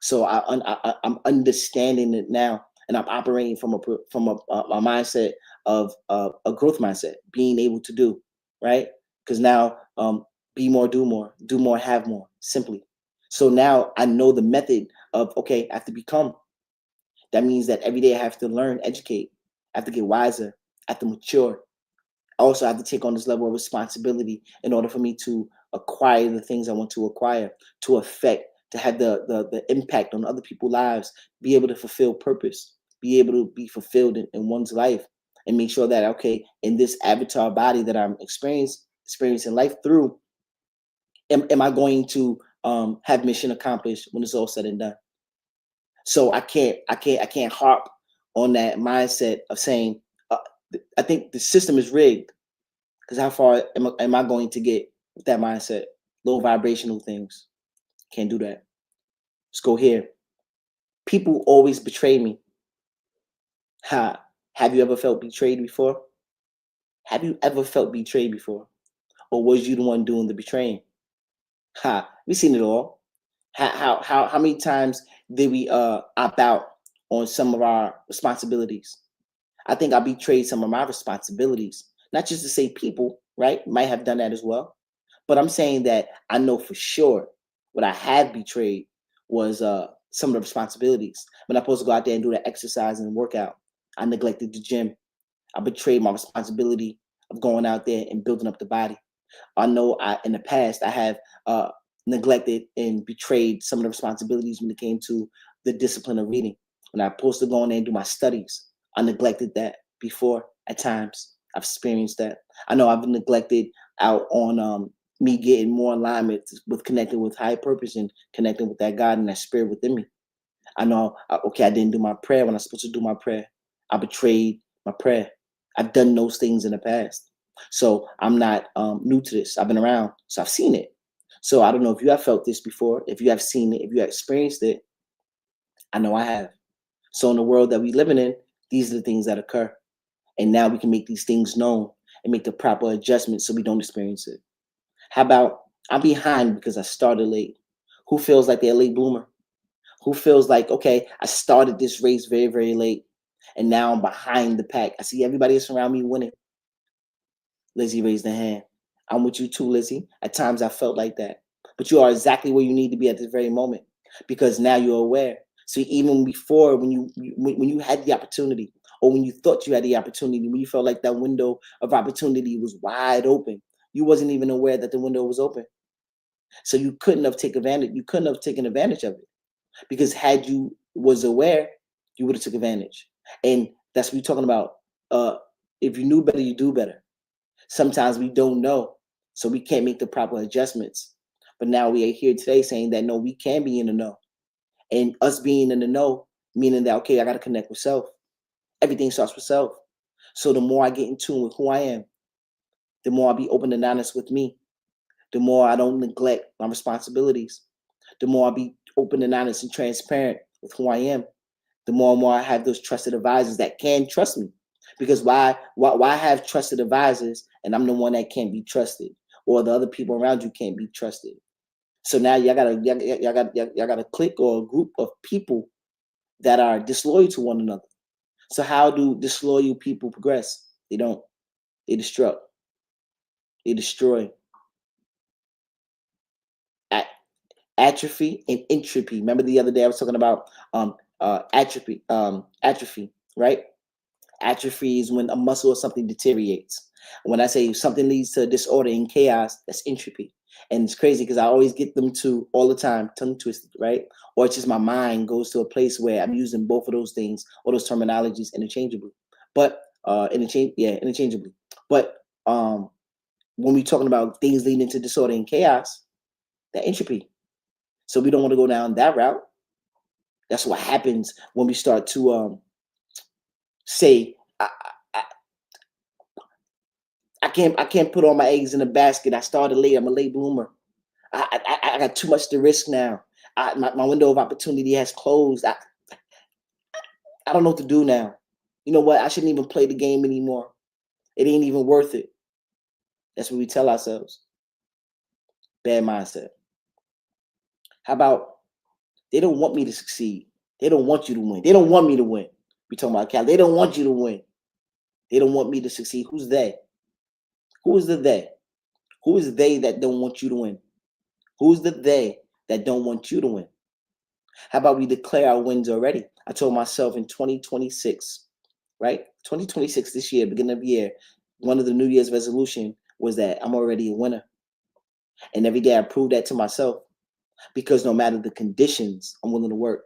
So I'm understanding it now, and I'm operating from a mindset of a growth mindset, being able to do right. Because now, be more, do more, have more. Simply. So now I know the method of okay, I have to become. That means that every day I have to learn, educate. I have to get wiser. I have to mature. I also have to take on this level of responsibility in order for me to acquire the things I want to acquire, to affect, to have the impact on other people's lives, be able to fulfill purpose, be able to be fulfilled in one's life, and make sure that okay, in this avatar body that I'm experiencing life through, am I going to have mission accomplished when it's all said and done? So I can't harp on that mindset of saying uh, I think the system is rigged. Because how far am I going to get with that mindset? Low vibrational things. Can't do that. Let's go here. People always betray me. Ha. Have you ever felt betrayed before? Have you ever felt betrayed before? Or was you the one doing the betraying? Ha. We've seen it all. How many times did we opt out on some of our responsibilities? I think I betrayed some of my responsibilities. Not just to say people, right? Might have done that as well. But I'm saying that I know for sure what I had betrayed was some of the responsibilities. When I'm supposed to go out there and do the exercise and workout, I neglected the gym. I betrayed my responsibility of going out there and building up the body. I know in the past I have neglected and betrayed some of the responsibilities when it came to the discipline of reading. When I was supposed to go in there and do my studies, I neglected that before at times. I've experienced that. I know I've neglected out on me getting more alignment with connecting with high purpose and connecting with that God and that spirit within me. I know, okay, I didn't do my prayer when I was supposed to do my prayer. I betrayed my prayer. I've done those things in the past. So I'm not new to this. I've been around, so I've seen it. So I don't know if you have felt this before, if you have seen it, if you have experienced it. I know I have. So in the world that we living in, these are the things that occur. And now we can make these things known and make the proper adjustments so we don't experience it. How about I'm behind because I started late? Who feels like they're a late bloomer? Who feels like, okay, I started this race very, very late and now I'm behind the pack? I see everybody else around me winning. Lizzie raised her hand. I'm with you too, Lizzie. At times I felt like that. But you are exactly where you need to be at this very moment because now you're aware. So even before when you had the opportunity or when you thought you had the opportunity, when you felt like that window of opportunity was wide open, you wasn't even aware that the window was open. So you couldn't have taken advantage of it because had you was aware, you would have took advantage. And That's what we're talking about. Uh, if you knew better, you do better. Sometimes we don't know, so we can't make the proper adjustments. But now we are here today saying that no, we can be in the know. And us being in the know, meaning that, okay, I got to connect with self. Everything starts with self. So the more I get in tune with who I am, the more I'll be open and honest with me, the more I don't neglect my responsibilities, the more I'll be open and honest and transparent with who I am, the more and more I have those trusted advisors that can trust me. Because why have trusted advisors and I'm the one that can't be trusted, or the other people around you can't be trusted? So now y'all got a clique or a group of people that are disloyal to one another. So how do disloyal people progress? They don't. They destruct. They destroy. A- Atrophy and entropy. Remember the other day I was talking about atrophy, right? Atrophy is when a muscle or something deteriorates. When I say something leads to disorder and chaos, that's entropy. And it's crazy because I always get them to all the time tongue twisted, right? Or it's just my mind goes to a place where I'm using both of those things or those terminologies interchangeably. But interchangeably. But when we're talking about things leading to disorder and chaos, that entropy. So we don't want to go down that route. That's what happens when we start to say I can't put all my eggs in a basket. I started late. I'm a late bloomer. I got too much to risk now. My window of opportunity has closed. I don't know what to do now. You know what? I shouldn't even play the game anymore. It ain't even worth it. That's what we tell ourselves. Bad mindset. How about they don't want me to succeed? They don't want you to win. They don't want me to win. We talking about Cal. They don't want you to win. They don't want me to succeed. Who's they? Who is the they? Who is they that don't want you to win? Who's the they that don't want you to win? How about we declare our wins already? I told myself in 2026, right? 2026 this year, beginning of the year, one of the New Year's resolution was that I'm already a winner. And every day I prove that to myself because no matter the conditions, I'm willing to work.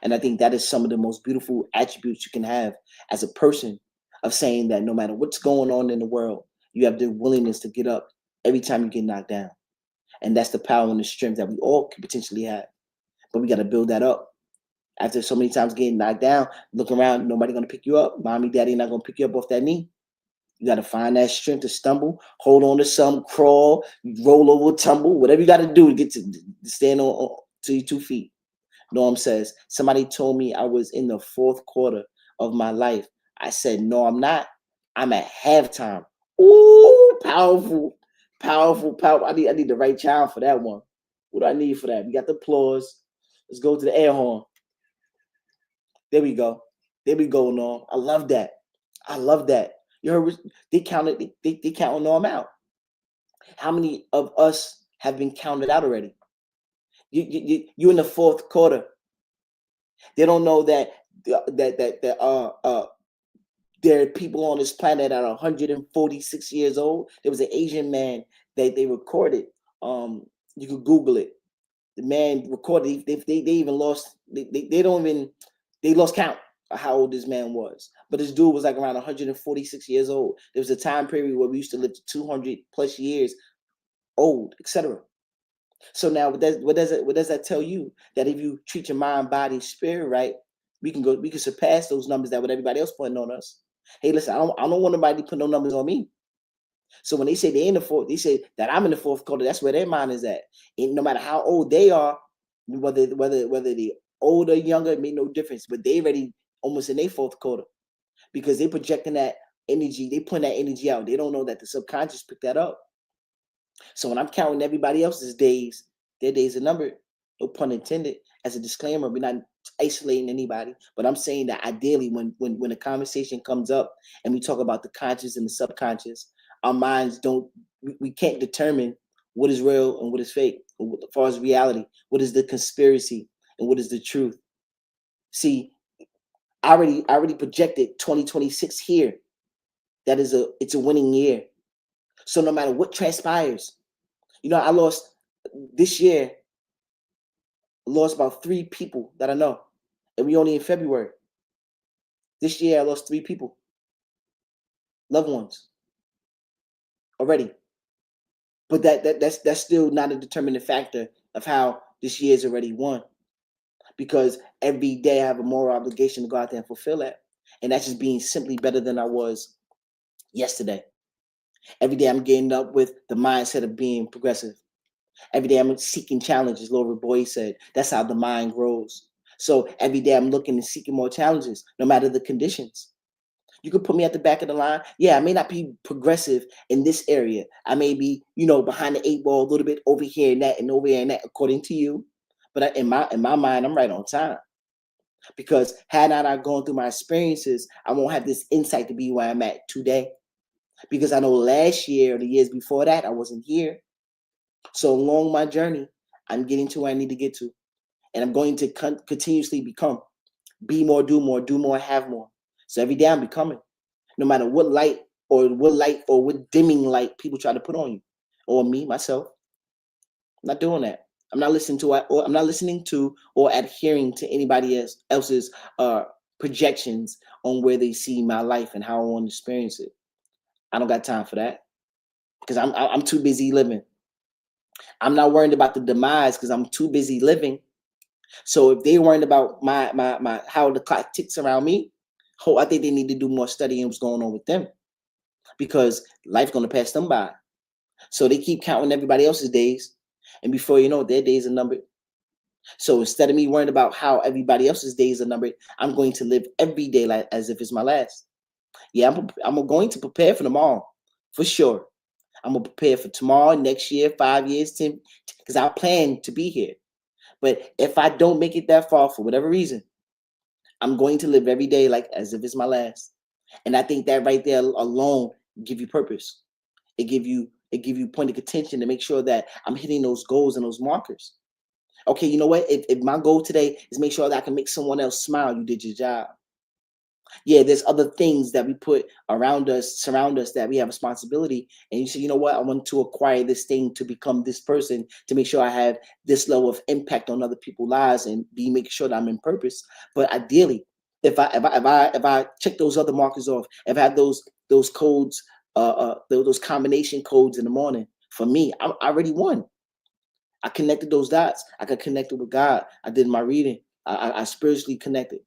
And I think that is some of the most beautiful attributes you can have as a person of saying that no matter what's going on in the world, you have the willingness to get up every time you get knocked down. And that's the power and the strength that we all could potentially have. But we got to build that up. After so many times getting knocked down, look around, nobody gonna pick you up. Mommy, daddy not gonna pick you up off that knee. You gotta find that strength to stumble, hold on to some, crawl, roll over, tumble, whatever you gotta do to get to stand to your 2 feet. Norm says, somebody told me I was in the fourth quarter of my life. I said, no, I'm not. I'm at halftime. Ooh, powerful, powerful, powerful. I need the right child for that one. What do I need for that? We got the applause. Let's go to the air horn. There we go. There we go, Norm. I love that. I love that. You heard they counted, they counting Norm out. How many of us have been counted out already? You in the fourth quarter. They don't know that there are people on this planet that are 146 years old. There was an Asian man that they recorded. You could Google it. The man recorded. They even lost. They don't even they lost count of how old this man was. But this dude was like around 146 years old. There was a time period where we used to live to 200 plus years old, etc. So now what does that tell you? That if you treat your mind, body, spirit right, we can surpass those numbers that what everybody else putting on us. Hey, listen, I don't want nobody to put no numbers on me. So when they say they're in the fourth, they say that I'm in the fourth quarter. That's where their mind is at. And no matter how old they are, whether they older, younger, it made no difference. But they already almost in their fourth quarter because they projecting that energy. They putting that energy out. They don't know that the subconscious picked that up. So when I'm counting everybody else's days, their days are numbered. No pun intended. As a disclaimer, we're not isolating anybody, but I'm saying that ideally, when a conversation comes up and we talk about the conscious and the subconscious, our minds don't. We can't determine what is real and what is fake. As far as reality, what is the conspiracy and what is the truth? See, I already projected 2026 here. That is it's a winning year. So no matter what transpires, I lost this year. Lost about 3 people that I know, and we only in February. This year I lost 3 people, loved ones already. But that's still not a determining factor of how this year's already won. Because every day I have a moral obligation to go out there and fulfill that. And that's just being simply better than I was yesterday. Every day I'm getting up with the mindset of being progressive. Every day I'm seeking challenges, Laura Boy said. That's how the mind grows. So every day I'm looking and seeking more challenges, no matter the conditions. You could put me at the back of the line. Yeah, I may not be progressive in this area. I may be, behind the 8 ball a little bit over here and that and over here and that, according to you. But in my mind, I'm right on time. Because had not I gone through my experiences, I won't have this insight to be where I'm at today. Because I know last year or the years before that, I wasn't here. So along my journey, I'm getting to where I need to get to. And I'm going to continuously become. Be more, do more, have more. So every day I'm becoming. No matter what light or what dimming light people try to put on you. Or me, myself. I'm not doing that. I'm not listening to or adhering to anybody else's projections on where they see my life and how I want to experience it. I don't got time for that because I'm too busy living. I'm not worried about the demise because I'm too busy living. So if they worried about my how the clock ticks around me, I think they need to do more studying what's going on with them because life's gonna pass them by. So they keep counting everybody else's days, and before you know it, their days are numbered. So instead of me worrying about how everybody else's days are numbered, I'm going to live every day like as if it's my last. Yeah, I'm going to prepare for tomorrow, for sure. I'm gonna prepare for tomorrow, next year, 5 years, 10, because I plan to be here. But if I don't make it that far for whatever reason, I'm going to live every day like as if it's my last. And I think that right there alone give you purpose. It give you point of contention to make sure that I'm hitting those goals and those markers. Okay, you know what? If my goal today is make sure that I can make someone else smile, you did your job. Yeah, there's other things that we put around us, surround us that we have responsibility. And you say, you know what? I want to acquire this thing to become this person to make sure I have this level of impact on other people's lives and be making sure that I'm in purpose. But ideally, if I check those other markers off, if I have those codes, those combination codes in the morning, for me, I already won. I connected those dots. I got connected with God. I did my reading. I spiritually connected.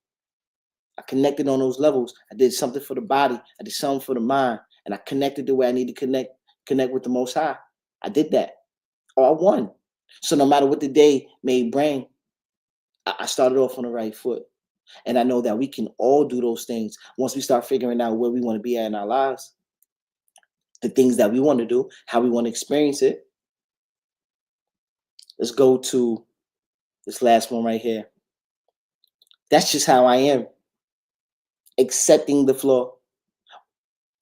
I connected on those levels. I did something for the body. I did something for the mind. And I connected the way I need to connect with the Most High. I did that. Oh, I won. So no matter what the day may bring, I started off on the right foot. And I know that we can all do those things once we start figuring out where we want to be at in our lives, the things that we want to do, how we want to experience it. Let's go to this last one right here. That's just how I am. Accepting the flaw.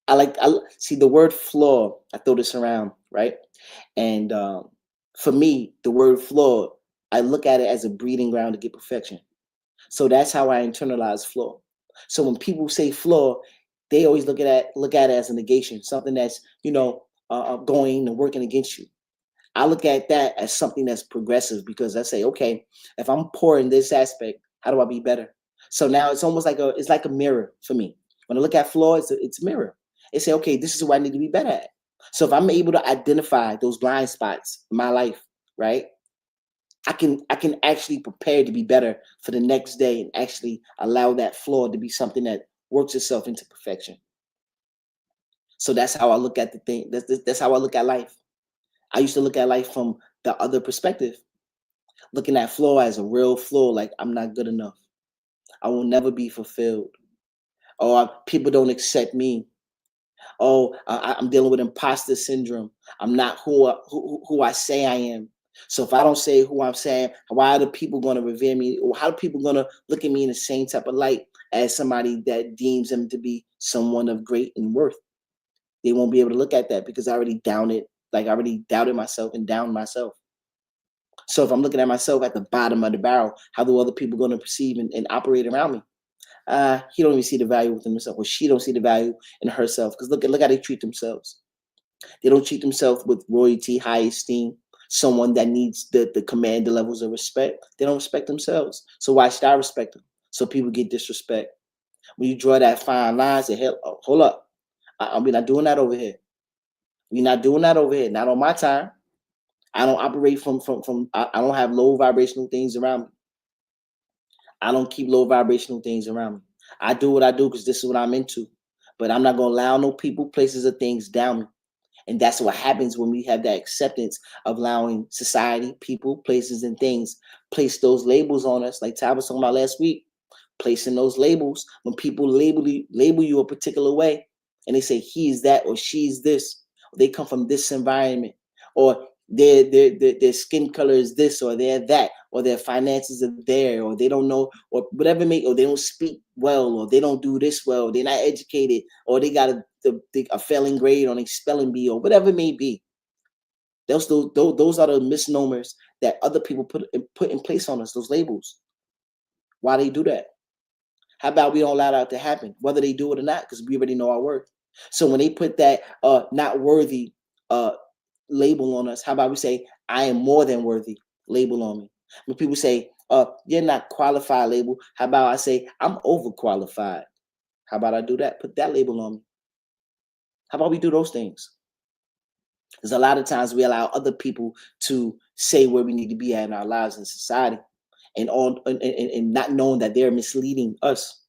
I see the word flaw. I throw this around, right? And for me, the word flaw, I look at it as a breeding ground to get perfection. So that's how I internalize flaw. So when people say flaw, they always look at it as a negation, something that's going and working against you. I look at that as something that's progressive because I say, okay, if I'm poor in this aspect, how do I be better? So now it's almost like a mirror for me. When I look at flaw, it's a mirror. It say, okay, this is what I need to be better at. So if I'm able to identify those blind spots in my life, right, I can actually prepare to be better for the next day and actually allow that flaw to be something that works itself into perfection. So that's how I look at the thing. That's how I look at life. I used to look at life from the other perspective, looking at flaw as a real flaw, like I'm not good enough. I will never be fulfilled. Or people don't accept me. Oh, I'm dealing with imposter syndrome. I'm not who I say I am. So if I don't say who I'm saying, why are the people going to revere me? Or how are people going to look at me in the same type of light as somebody that deems them to be someone of great and worth? They won't be able to look at that because I already I already doubted myself and downed myself. So if I'm looking at myself at the bottom of the barrel, how do other people going to perceive and operate around me? He don't even see the value within himself, or she don't see the value in herself. Because look how they treat themselves. They don't treat themselves with royalty, high esteem. Someone that needs the command, the levels of respect. They don't respect themselves. So why should I respect them? So people get disrespect. When you draw that fine line, say, "Hell, oh, hold up, we're not doing that over here. We're not doing that over here. Not on my time. I don't operate from. I don't have low vibrational things around me. I don't keep low vibrational things around me. I do what I do because this is what I'm into. But I'm not gonna allow no people, places, or things down me. And that's what happens when we have that acceptance of allowing society, people, places, and things place those labels on us, like Ty was talking about last week. Placing those labels, when people label you a particular way, and they say he is that or she's this, or they come from this environment, or their skin color is this, or they're that, or their finances are there, or they don't know, or whatever, make, or they don't speak well, or they don't do this well, they're not educated, or they got a failing grade on a spelling bee, or whatever it may be. Those are the misnomers that other people put in place on us. Those labels. Why they do that? How about we don't allow that to happen, whether they do it or not, because we already know our worth. So when they put that not worthy uh label on us, how about we say I am more than worthy label on me? When people say you're not qualified label, how about I say I'm overqualified? How about I do that? Put that label on me. How about we do those things? Because a lot of times we allow other people to say where we need to be at in our lives in society, and not knowing that they're misleading us.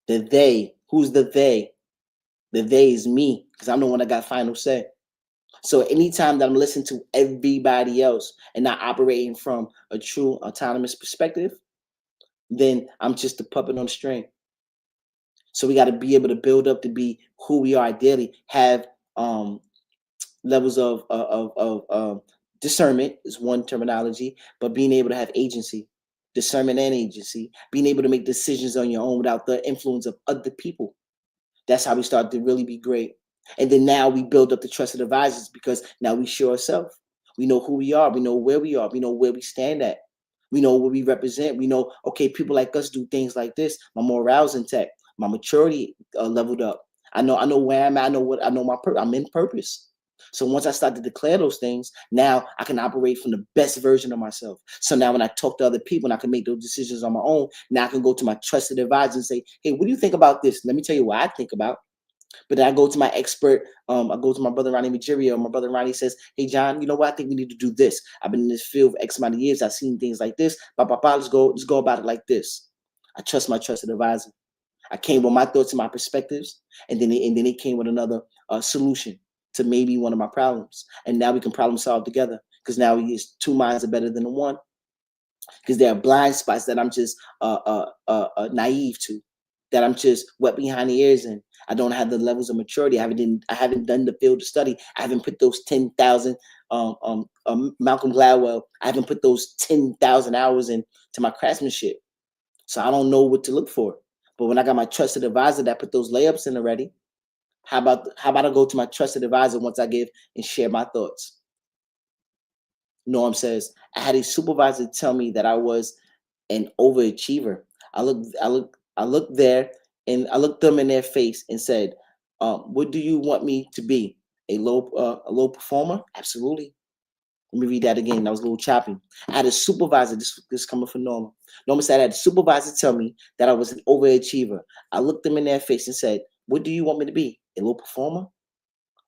The they, who's the they? The they is me, because I'm the one that got final say. So anytime that I'm listening to everybody else and not operating from a true autonomous perspective, then I'm just a puppet on the string. So we got to be able to build up to be who we are ideally, have levels of discernment is one terminology, but being able to have agency, discernment and agency, being able to make decisions on your own without the influence of other people. That's how we start to really be great. And then now we build up the trusted advisors, because now we show ourselves. We know who we are. We know where we are. We know where we stand at. We know what we represent. We know, okay, people like us do things like this. My morale's intact. My maturity leveled up. I know where I'm at. I know what I know. I'm in purpose. So once I start to declare those things, now I can operate from the best version of myself. So now when I talk to other people and I can make those decisions on my own, now I can go to my trusted advisor and say, hey, what do you think about this? Let me tell you what I think about. But then I go to my expert. I go to my brother Ronnie Majirio. My brother Ronnie says, "Hey John, you know what? I think we need to do this. I've been in this field for X amount of years. I've seen things like this. Let's go about it like this." I trust my trusted advisor. I came with my thoughts and my perspectives, and then it came with another solution to maybe one of my problems. And now we can problem solve together, because now two minds are better than the one. Because there are blind spots that I'm just naive to, that I'm just wet behind the ears in. I don't have the levels of maturity. I haven't done the field of study. I haven't put those 10,000 Malcolm Gladwell. I haven't put those 10,000 hours into my craftsmanship. So I don't know what to look for. But when I got my trusted advisor that put those layups in already, how about I go to my trusted advisor once I give and share my thoughts? Norm says, I had a supervisor tell me that I was an overachiever. I looked there, and I looked them in their face and said, "What do you want me to be? A low performer? Absolutely." Let me read that again. That was a little choppy. I had a supervisor. This coming from Norma. Norma said I had a supervisor tell me that I was an overachiever. I looked them in their face and said, "What do you want me to be? A low performer?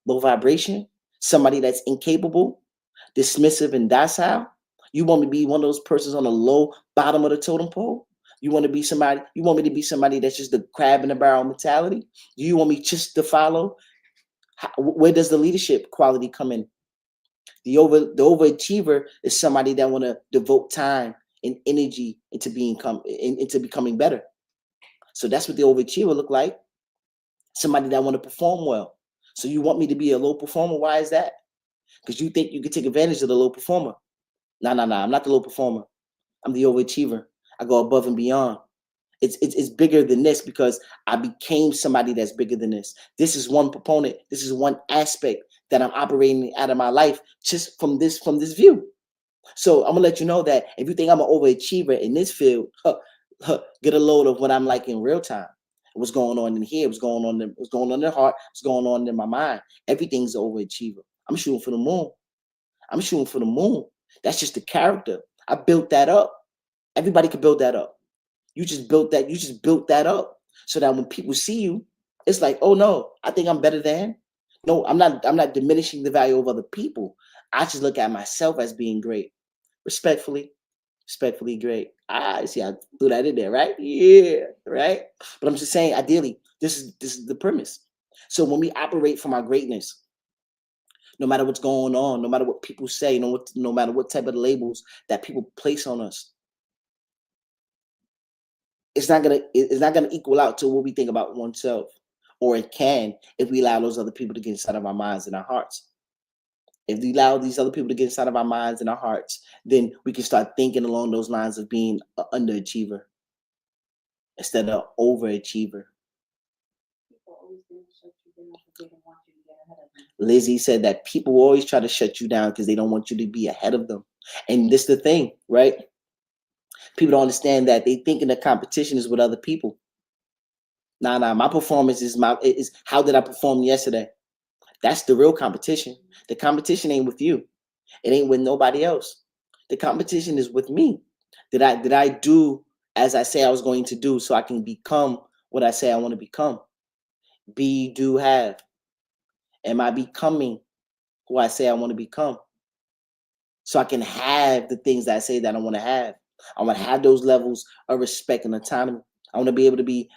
Low vibration? Somebody that's incapable, dismissive, and docile? You want me to be one of those persons on the low bottom of the totem pole? You want to be somebody, you want me to be somebody that's just the crab in the barrel mentality? Do you want me just to follow? Where does the leadership quality come in? The overachiever is somebody that want to devote time and energy into becoming better. So that's what the overachiever look like. Somebody that want to perform well. So you want me to be a low performer? Why is that? Because you think you can take advantage of the low performer. No, no, no. I'm not the low performer. I'm the overachiever. I go above and beyond. It's bigger than this, because I became somebody that's bigger than this. This is one component. This is one aspect that I'm operating out of my life just from this view. So I'm gonna let you know that if you think I'm an overachiever in this field, get a load of what I'm like in real time. What's going on in here? What's going on in the heart? What's going on in my mind? Everything's an overachiever. I'm shooting for the moon. I'm shooting for the moon. That's just the character. I built that up. Everybody could build that up. You just built that. You just built that up. So that when people see you, it's like, oh no, I think I'm better than. No, I'm not diminishing the value of other people. I just look at myself as being great. Respectfully, respectfully great. I see I threw that in there, right? Yeah, right. But I'm just saying, ideally, this is the premise. So when we operate from our greatness, no matter what's going on, no matter what people say, no matter what type of labels that people place on us, it's not gonna equal out to what we think about oneself, or it can if we allow those other people to get inside of our minds and our hearts. If we allow these other people to get inside of our minds and our hearts, then we can start thinking along those lines of being an underachiever instead of overachiever. Lizzie said that people always try to shut you down because they don't want you to be ahead of them. And this the thing, right? People don't understand that they thinking the competition is with other people. Nah, nah, my performance is how did I perform yesterday? That's the real competition. The competition ain't with you. It ain't with nobody else. The competition is with me. Did I do as I say I was going to do so I can become what I say I want to become? Be, do, have. Am I becoming who I say I want to become? So I can have the things that I say that I want to have. I want to have those levels of respect and autonomy. I want to be able to be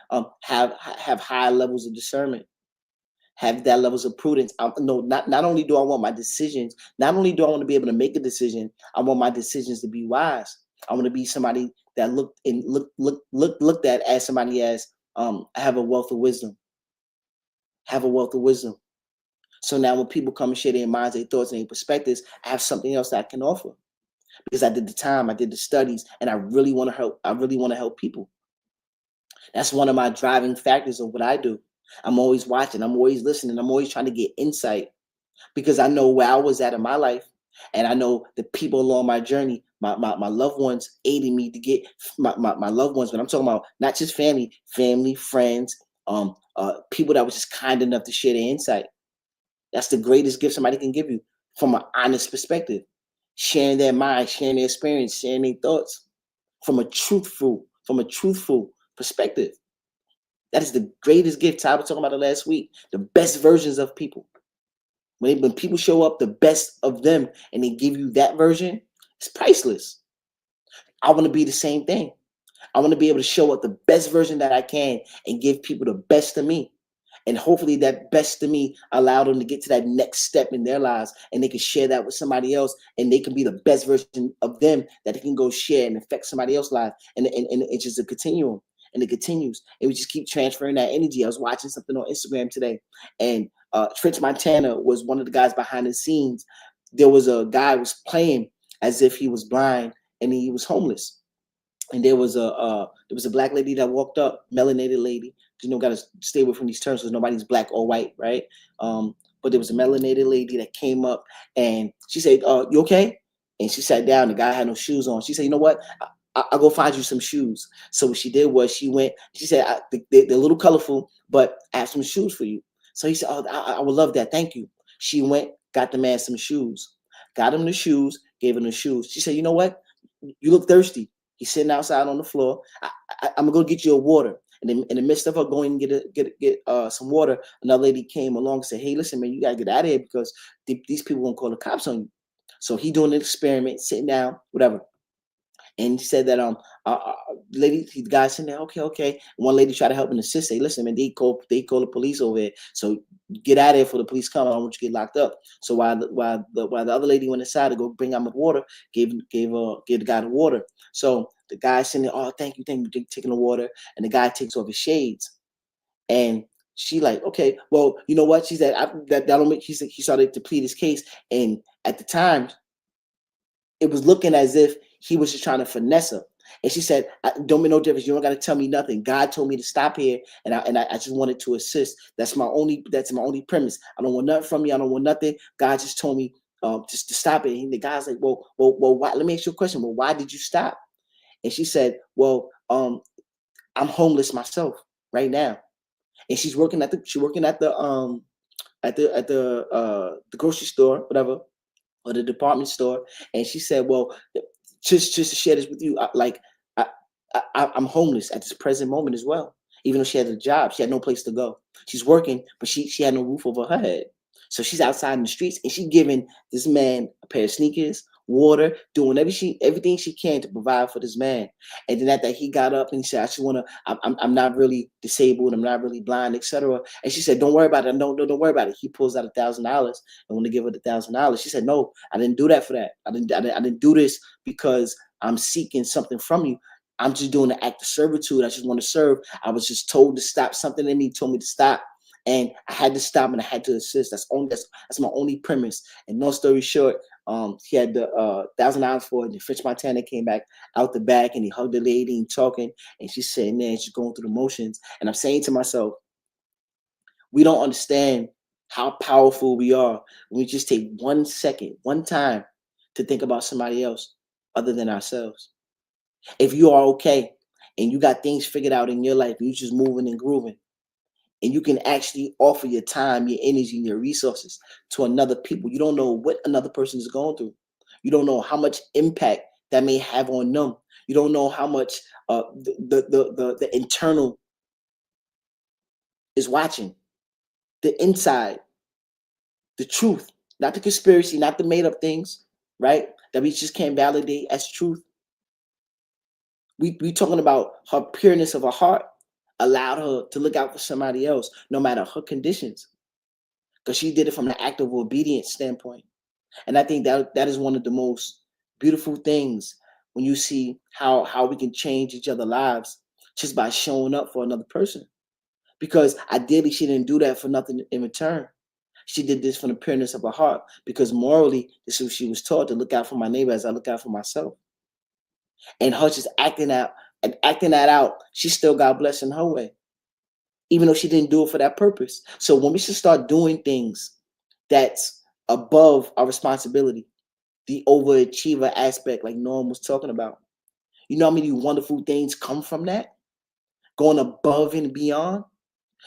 have high levels of discernment, have that levels of prudence. No, not only do I want my decisions, not only do I want to be able to make a decision, I want my decisions to be wise. I want to be somebody that looked at as somebody as have a wealth of wisdom, have a wealth of wisdom. So now when people come and share their minds, their thoughts, and their perspectives, I have something else that I can offer because I did the time, I did the studies, and I really want to help. I really want to help people. That's one of my driving factors of what I do. I'm always watching. I'm always listening. I'm always trying to get insight because I know where I was at in my life. And I know the people along my journey, my loved ones aiding me to get my loved ones, but I'm talking about not just family, friends, people that was just kind enough to share their insight. That's the greatest gift somebody can give you from an honest perspective. Sharing their mind, sharing their experience, sharing their thoughts from a truthful perspective. That is the greatest gift. I was talking about it last week. The best versions of people. When people show up, the best of them, and they give you that version, it's priceless. I want to be the same thing. I want to be able to show up the best version that I can and give people the best of me. And hopefully that best of me allow them to get to that next step in their lives and they can share that with somebody else and they can be the best version of them that they can go share and affect somebody else's life. And it's just a continuum and it continues. And we just keep transferring that energy. I was watching something on Instagram today and French Montana was one of the guys behind the scenes. There was a guy who was playing as if he was blind and he was homeless, and there was a black lady that walked up, melanated lady. Got to stay away from these terms because nobody's black or white, right? But there was a melanated lady that came up and she said, "You okay?" And she sat down. The guy had no shoes on. She said, "You know what? I'll go find you some shoes." So what she did was she went. She said, "They're a little colorful, but I have some shoes for you." So he said, "Oh, I would love that. Thank you." She went, got the man some shoes, got him the shoes, gave him the shoes. She said, "You know what? You look thirsty." He's sitting outside on the floor. I'm gonna go get you a water. And in the midst of her going to get some water, another lady came along and said, "Hey, listen, man, you gotta get out of here because these people gonna call the cops on you." So he doing an experiment, sitting down, whatever. And he said that lady, the guy sitting there, okay, okay. One lady tried to help him assist. Say, listen, man, they call the police over here. So get out of here before the police come. I don't want you to get locked up. So while the other lady went inside to go bring out the water, gave the guy the water. So the guy sitting there, oh, thank you, taking the water, and the guy takes off his shades, and she like, okay, well, you know what? She said that don't make. He started to plead his case, and at the time it was looking as if he was just trying to finesse her. And she said, "Don't make no difference. You don't got to tell me nothing. God told me to stop here, and I just wanted to assist. That's my only premise. I don't want nothing from you. I don't want nothing. God just told me just to stop it." And the guy's like, well, why? Let me ask you a question. Well, why did you stop?" And she said, "Well, I'm homeless myself right now." And she's working at the grocery store, whatever, or the department store. And she said, "Well, just to share this with you, I'm homeless at this present moment as well." Even though she had a job, she had no place to go. She's working, but she had no roof over her head. So she's outside in the streets and she giving this man a pair of sneakers, water, doing everything she can to provide for this man. And then after he got up and he said, I just wanna, I'm not really disabled, I'm not really blind, etc. And she said, don't worry about it. No, don't worry about it. He pulls out $1,000 and want to give her $1,000. She said, no, I didn't do that for that. I didn't do this because I'm seeking something from you. I'm just doing an act of servitude. I just want to serve. I was just told to stop. Something in me told me to stop. And I had to stop and I had to assist. That's my only premise. And no story short, he had the $1,000 for it. And the French Montana came back out the back and he hugged the lady and talking. And she's sitting there and she's going through the motions. And I'm saying to myself, we don't understand how powerful we are when we just take 1 second, one time to think about somebody else other than ourselves. If you are okay and you got things figured out in your life, and you just moving and grooving, and you can actually offer your time, your energy, and your resources to another people. You don't know what another person is going through. You don't know how much impact that may have on them. You don't know how much the internal is watching, the inside, the truth, not the conspiracy, not the made up things, right? That we just can't validate as truth. We talking about her pureness of her heart allowed her to look out for somebody else, no matter her conditions, because she did it from an act of obedience standpoint. And I think that is one of the most beautiful things when you see how we can change each other's lives just by showing up for another person. Because ideally, she didn't do that for nothing in return. She did this from the pureness of her heart because morally, this is what she was taught to look out for my neighbor as I look out for myself. And her just acting that out, she still got blessed in her way, even though she didn't do it for that purpose. So when we should start doing things that's above our responsibility, the overachiever aspect, like Norm was talking about, you know how many wonderful things come from that? Going above and beyond.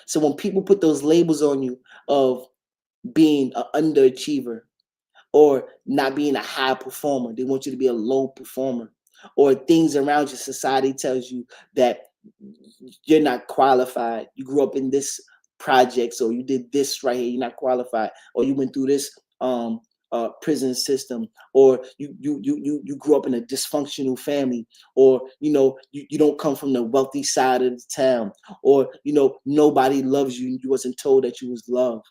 So when people put those labels on you of being an underachiever or not being a high performer, they want you to be a low performer, or things around your society tells you that you're not qualified. You grew up in this projects, or you did this right here. You're not qualified, or you went through this prison system, or you grew up in a dysfunctional family, or you don't come from the wealthy side of the town, or nobody loves you. You wasn't told that you was loved.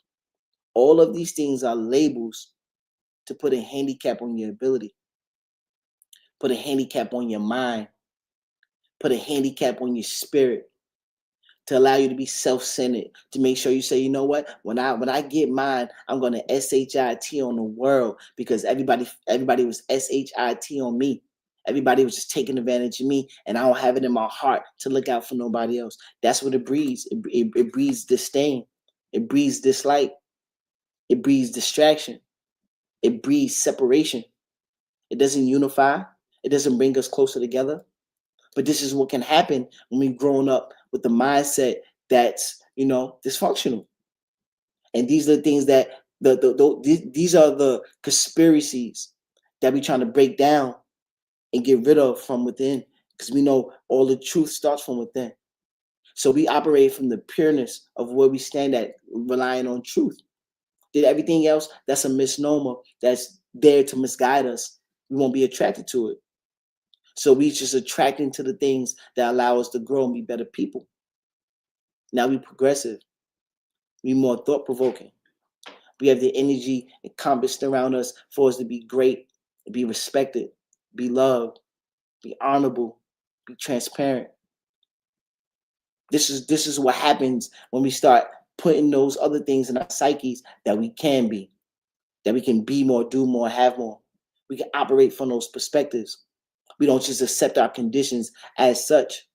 All of these things are labels to put a handicap on your ability, put a handicap on your mind, put a handicap on your spirit, to allow you to be self-centered, to make sure you say, you know what, when I get mine, I'm gonna shit on the world, because everybody was shit on me. Everybody was just taking advantage of me, and I don't have it in my heart to look out for nobody else. That's what it breeds. It breeds disdain. It breeds dislike. It breeds distraction. It breeds separation. It doesn't unify. It doesn't bring us closer together. But this is what can happen when we've grown up with the mindset that's dysfunctional. And these are the things that these are the conspiracies that we're trying to break down and get rid of from within, because we know all the truth starts from within. So we operate from the pureness of where we stand at, relying on truth. Did everything else that's a misnomer that's there to misguide us, we won't be attracted to it. So we just attracting to the things that allow us to grow and be better people. Now we progressive. We more thought provoking. We have the energy encompassed around us for us to be great, be respected, be loved, be honorable, be transparent. This is what happens when we start putting those other things in our psyches that we can be, that we can be more, do more, have more. We can operate from those perspectives. We don't just accept our conditions as such.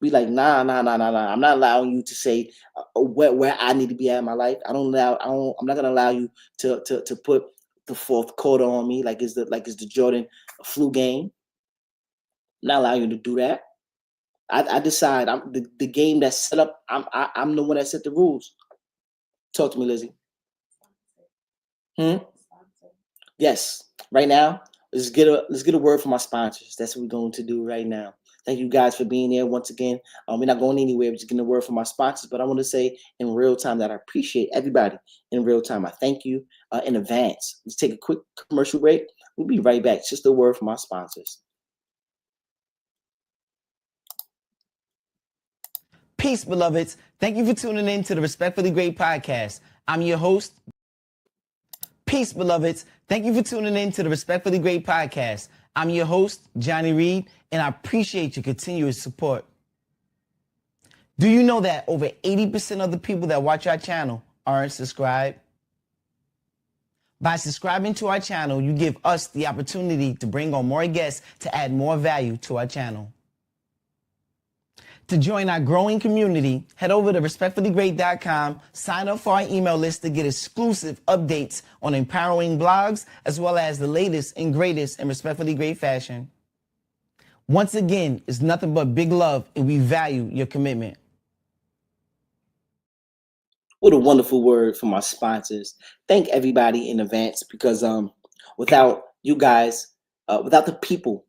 We like, nah. I'm not allowing you to say where I need to be at in my life. I'm not gonna allow you to put the fourth quarter on me like it's the Jordan flu game. I'm not allowing you to do that. I decide. I'm the game that's set up. I'm the one that set the rules. Talk to me, Lizzie. Hmm? Yes. Right now, let's get a word from our sponsors. That's what we're going to do right now. Thank you guys for being here once again. We're not going anywhere. We're just getting a word from our sponsors, but I want to say in real time that I appreciate everybody in real time. I thank you in advance. Let's take a quick commercial break. We'll be right back. Just a word from our sponsors. Peace, beloveds. Thank you for tuning in to the Respectfully Great podcast. I'm your host. Peace, beloveds. Thank you for tuning in to the Respectfully Great podcast. I'm your host, Johnny Reed, and I appreciate your continuous support. Do you know that over 80% of the people that watch our channel aren't subscribed? By subscribing to our channel, you give us the opportunity to bring on more guests to add more value to our channel. To join our growing community, head over to respectfullygreat.com, sign up for our email list to get exclusive updates on empowering blogs, as well as the latest and greatest in Respectfully Great fashion. Once again, it's nothing but big love, and we value your commitment. What a wonderful word from our sponsors. Thank everybody in advance because without you guys, without the people,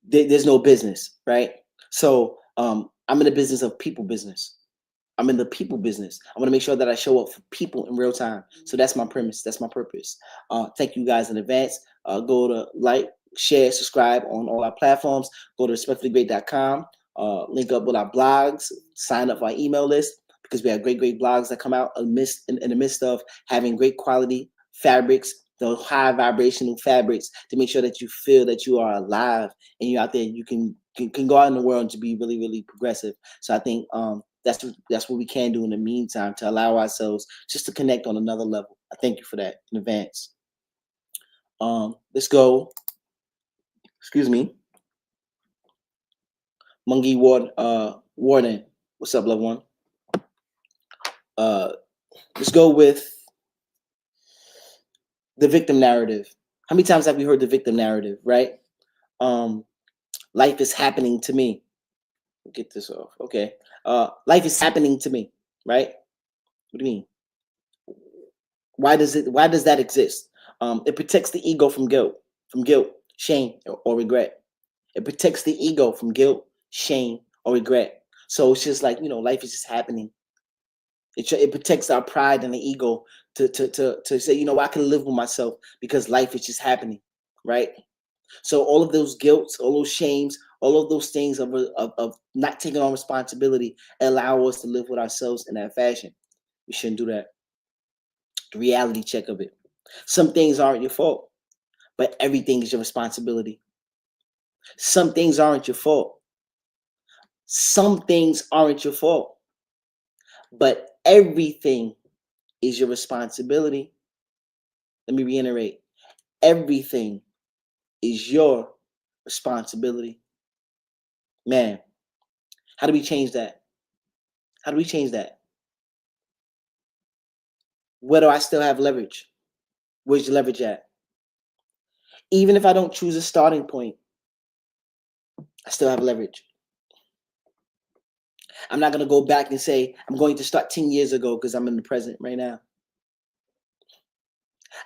there's no business, right? So I'm in the business of people business. I'm in the people business. I want to make sure that I show up for people in real time. So that's my premise. That's my purpose. Thank you guys in advance. Go to like, share, subscribe on all our platforms. Go to respectfullygreat.com. Link up with our blogs. Sign up for our email list because we have great blogs that come out in the midst of having great quality fabrics, the high vibrational fabrics, to make sure that you feel that you are alive and you're out there. You can go out in the world to be really progressive. So I think that's what we can do in the meantime to allow ourselves just to connect on another level. I thank you for that in advance. Let's go. Excuse me. Mungie Warden. What's up, loved one? Let's go with the victim narrative. How many times have we heard the victim narrative, right? Life is happening to me. Get this off. Okay. Life is happening to me, right? What do you mean? Why does that exist? It protects the ego from guilt, shame, or regret. It protects the ego from guilt, shame, or regret. So it's just like, life is just happening. It protects our pride and the ego to say, I can live with myself because life is just happening, right? So all of those guilts, all those shames, all of those things of not taking on responsibility allow us to live with ourselves in that fashion. We shouldn't do that. The reality check of it. Some things aren't your fault, but everything is your responsibility. Some things aren't your fault. Some things aren't your fault, but everything is your responsibility. Let me reiterate. Everything is your responsibility. Man, how do we change that? How do we change that? Where do I still have leverage? Where's your leverage at? Even if I don't choose a starting point, I still have leverage. I'm not going to go back and say, I'm going to start 10 years ago because I'm in the present right now.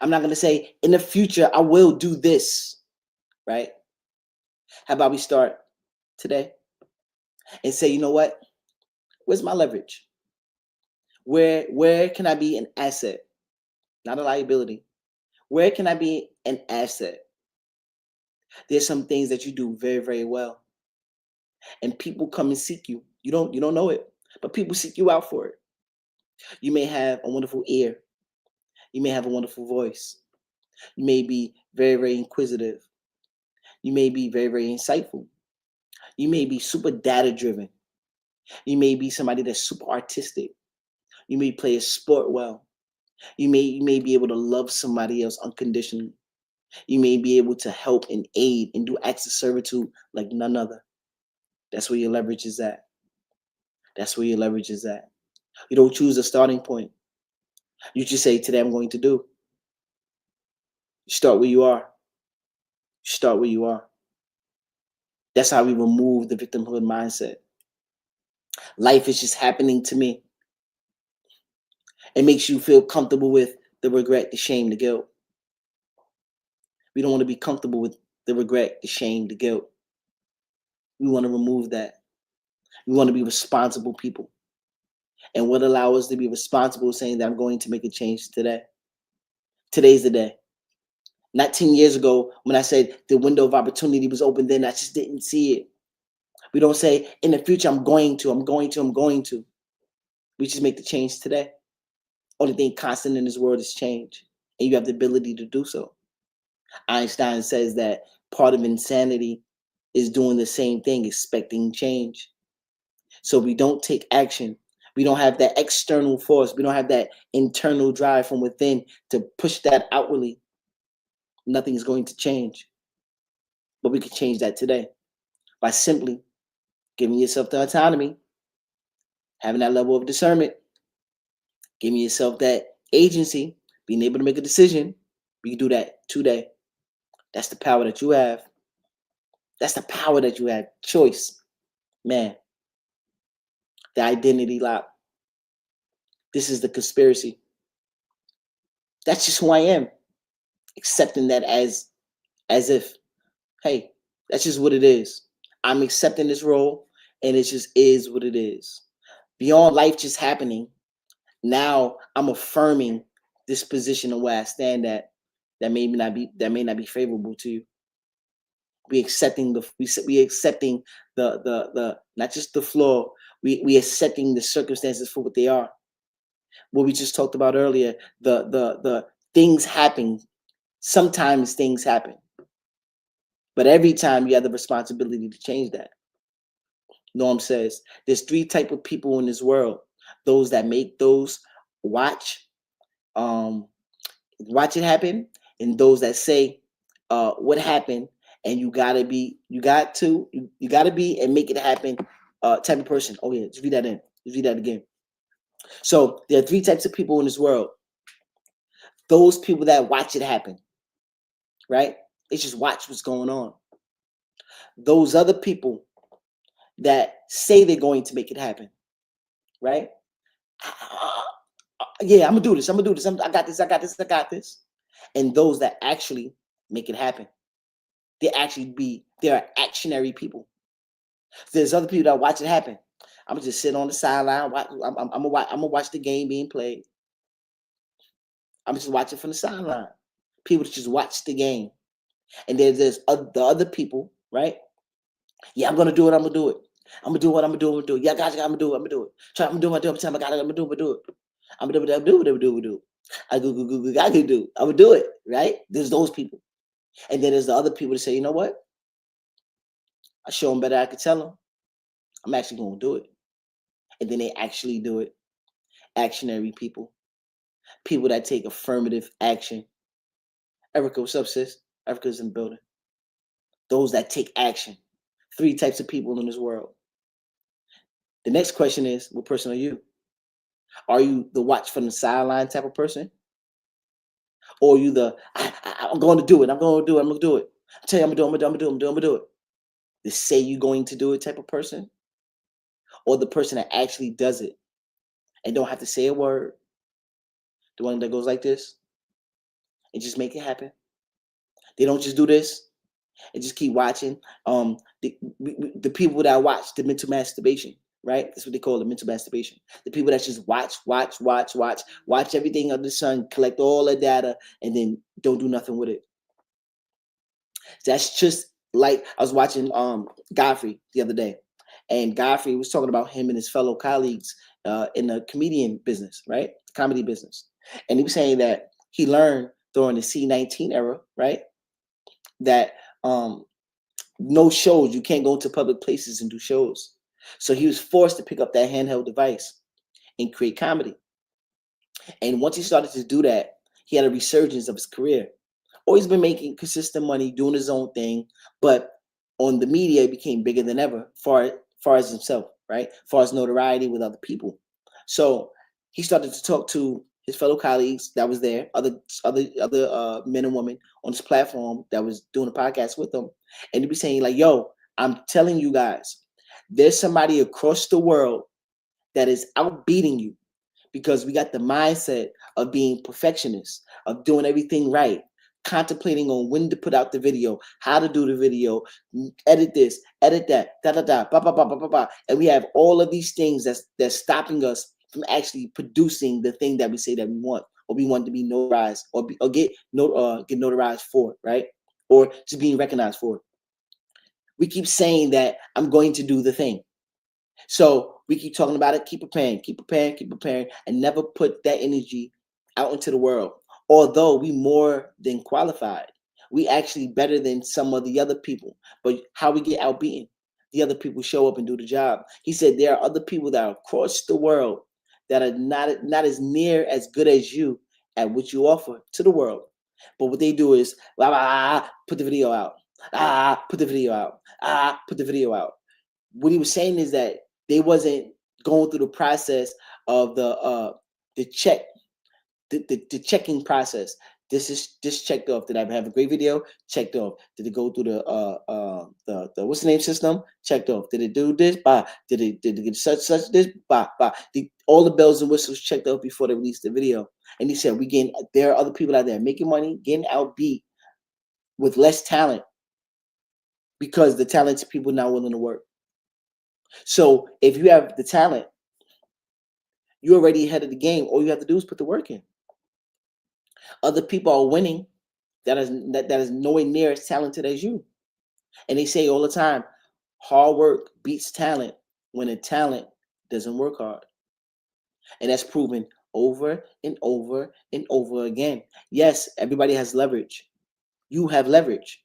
I'm not going to say, in the future, I will do this, right? How about we start today and say, you know what? Where's my leverage? Where can I be an asset, not a liability? Where can I be an asset? There's some things that you do very well, and people come and seek you. You don't know it, but people seek you out for it. You may have a wonderful ear. You may have a wonderful voice. You may be very inquisitive. You may be very insightful. You may be super data driven. You may be somebody that's super artistic. You may play a sport well. You may be able to love somebody else unconditionally. You may be able to help and aid and do acts of servitude like none other. That's where your leverage is at. That's where your leverage is at. You don't choose a starting point. You just say, today I'm going to do. You start where you are. You start where you are. That's how we remove the victimhood mindset. Life is just happening to me. It makes you feel comfortable with the regret, the shame, the guilt. We don't want to be comfortable with the regret, the shame, the guilt. We want to remove that. We want to be responsible people. And what allows us to be responsible is saying that I'm going to make a change today. Today's the day. Not 10 years ago when I said the window of opportunity was open, then I just didn't see it. We don't say in the future, I'm going to, I'm going to, I'm going to. We just make the change today. Only thing constant in this world is change. And you have the ability to do so. Einstein says that part of insanity is doing the same thing, expecting change. So we don't take action. We don't have that external force. We don't have that internal drive from within to push that outwardly. Nothing is going to change. But we can change that today by simply giving yourself the autonomy, having that level of discernment, giving yourself that agency, being able to make a decision. We can do that today. That's the power that you have. That's the power that you have. Choice. Man, the identity lock. This is the conspiracy. That's just who I am. Accepting that as if, hey, that's just what it is. I'm accepting this role and it just is what it is. Beyond life just happening, now I'm affirming this position of where I stand at that may not be favorable to you. We accepting we accepting the not just the flaw, we accepting the circumstances for what they are. What we just talked about earlier, the things happen. Sometimes things happen. But every time you have the responsibility to change that. Norm says there's three type of people in this world: those that make those watch, um, watch it happen, and those that say, what happened, and you gotta be and make it happen, type of person. Oh yeah, just read that in. Just read that again. So there are three types of people in this world: those people that watch it happen, right? They just watch what's going on. Those other people that say they're going to make it happen, right? Yeah, I'm gonna do this. I'm gonna do this. I got this. I got this. I got this. And those that actually make it happen, they are actionary people. There's other people that watch it happen. I'm gonna just sit on the sideline. I'm gonna watch the game being played. I'm just watching from the sideline. People that just watch the game. And the other people, right? Yeah, I'm gonna do it. I'm gonna do it. I'm gonna do what I'm gonna do. I'm gonna do it. Yeah, guys, I'm gonna do it. I'm gonna do it. Try. I'm gonna do it. I'm gonna do it. I'm gonna do it. I'm gonna do it. I'm gonna do it. I'm gonna do it. I'm gonna do it. I go. I can do. I'm gonna do it. Right? There's those people, and then there's the other people that say, you know what? I show them better. I can tell them. I'm actually gonna do it, and then they actually do it. Actionary people, people that take affirmative action. Erica, what's up, sis? Erica's in the building. Those that take action. Three types of people in this world. The next question is, what person are you? Are you the watch from the sideline type of person? Or are you I'm going to do it. I'm going to do it. I'm going to do it. I tell you, I'm going to do it. I'm going to do it. I'm going to do it. The say you going to do it type of person? Or the person that actually does it and don't have to say a word? The one that goes like this and just make it happen. They don't just do this and just keep watching. The people that watch the mental masturbation, right? That's what they call it, mental masturbation. The people that just watch everything under the sun, collect all the data, and then don't do nothing with it. That's just like I was watching Godfrey the other day, and Godfrey was talking about him and his fellow colleagues in the comedian business, right? Comedy business, and he was saying that he learned during the C-19 era, right? That no shows, you can't go into public places and do shows. So he was forced to pick up that handheld device and create comedy. And once he started to do that, he had a resurgence of his career. Always been making consistent money, doing his own thing, but on the media, he became bigger than ever, far as himself, right? Far as notoriety with other people. So he started to talk to his fellow colleagues that was there, other men and women on this platform that was doing a podcast with him, and he'd be saying like, "Yo, I'm telling you guys, there's somebody across the world that is outbeating you because we got the mindset of being perfectionists, of doing everything right, contemplating on when to put out the video, how to do the video, edit this, edit that, da da da, ba ba ba ba ba ba. And we have all of these things that's stopping us from actually producing the thing that we say that we want, or we want to be notarized, or get notarized for, right? Or just being recognized for. We keep saying that I'm going to do the thing. So we keep talking about it, keep preparing, and never put that energy out into the world. Although we more than qualified, we actually better than some of the other people. But how we get outbeaten? The other people show up and do the job. He said there are other people that are across the world that are not as near as good as you at what you offer to the world. But what they do is put the video out. Put the video out. Put the video out. What he was saying is that they wasn't going through the process of the check, the checking process. This checked off. Did I have a great video? Checked off. Did it go through the what's the name system? Checked off. Did it do this? Bah. Did it get such this? Bah bah. All the bells and whistles checked off before they released the video. And he said there are other people out there making money, getting outbeat with less talent because the talented people not willing to work. So if you have the talent, you're already ahead of the game. All you have to do is put the work in. Other people are winning that is nowhere near as talented as you. And they say all the time, hard work beats talent when a talent doesn't work hard. And that's proven over and over and over again. Yes, everybody has leverage. You have leverage.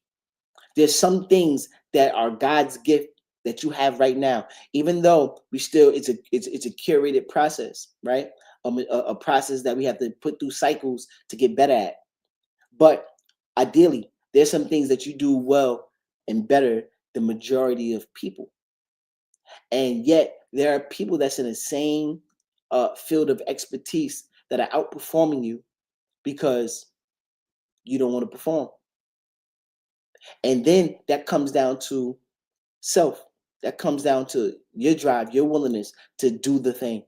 There's some things that are God's gift that you have right now, even though it's a curated process, right? A process that we have to put through cycles to get better at. But ideally, there's some things that you do well and better than majority of people. And yet there are people that's in the same field of expertise that are outperforming you because you don't want to perform. And then that comes down to self. That comes down to your drive, your willingness to do the thing.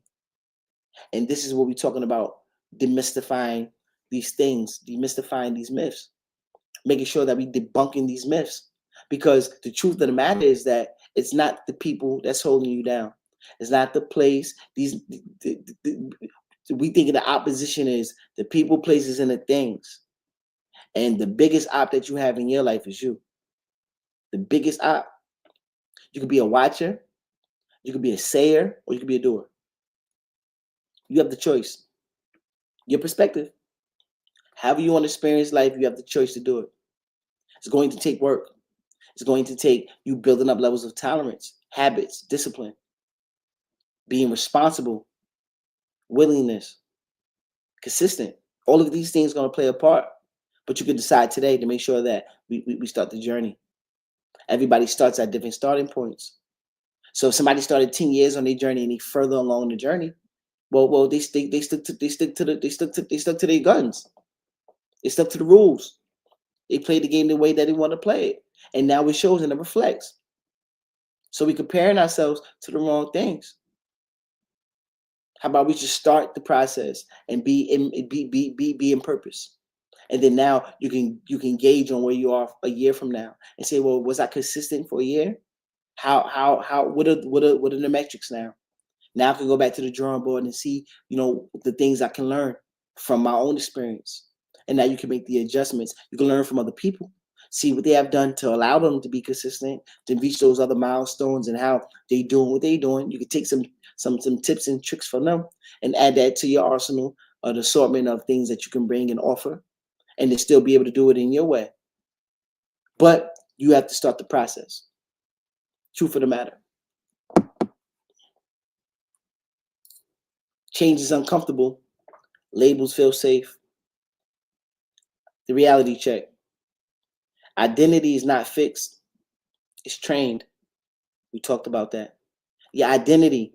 And this is what we're talking about, demystifying these things, demystifying these myths, making sure that we debunking these myths. Because the truth of the matter is that it's not the people that's holding you down. It's not the place. We think the opposition is the people, places, and the things. And the biggest op that you have in your life is you. The biggest op. You could be a watcher, you could be a sayer, or you could be a doer. You have the choice. Your perspective. However you want to experience life, you have the choice to do it. It's going to take work. It's going to take you building up levels of tolerance, habits, discipline, being responsible, willingness, consistent. All of these things are going to play a part. But you can decide today to make sure that we start the journey. Everybody starts at different starting points. So if somebody started 10 years on their journey and they further along the journey, well, they stuck to their guns. They stuck to the rules. They played the game the way that they want to play it. And now it shows and it reflects. So we're comparing ourselves to the wrong things. How about we just start the process and be in purpose? And then now you can gauge on where you are a year from now and say, well, was I consistent for a year? What are the metrics now? Now I can go back to the drawing board and see, the things I can learn from my own experience. And now you can make the adjustments. You can learn from other people, see what they have done to allow them to be consistent, to reach those other milestones and how they doing what they doing. You can take some tips and tricks from them and add that to your arsenal, an assortment of things that you can bring and offer, and then still be able to do it in your way. But you have to start the process. Truth of the matter. Change is uncomfortable. Labels feel safe. The reality check. Identity is not fixed. It's trained. We talked about that. Your identity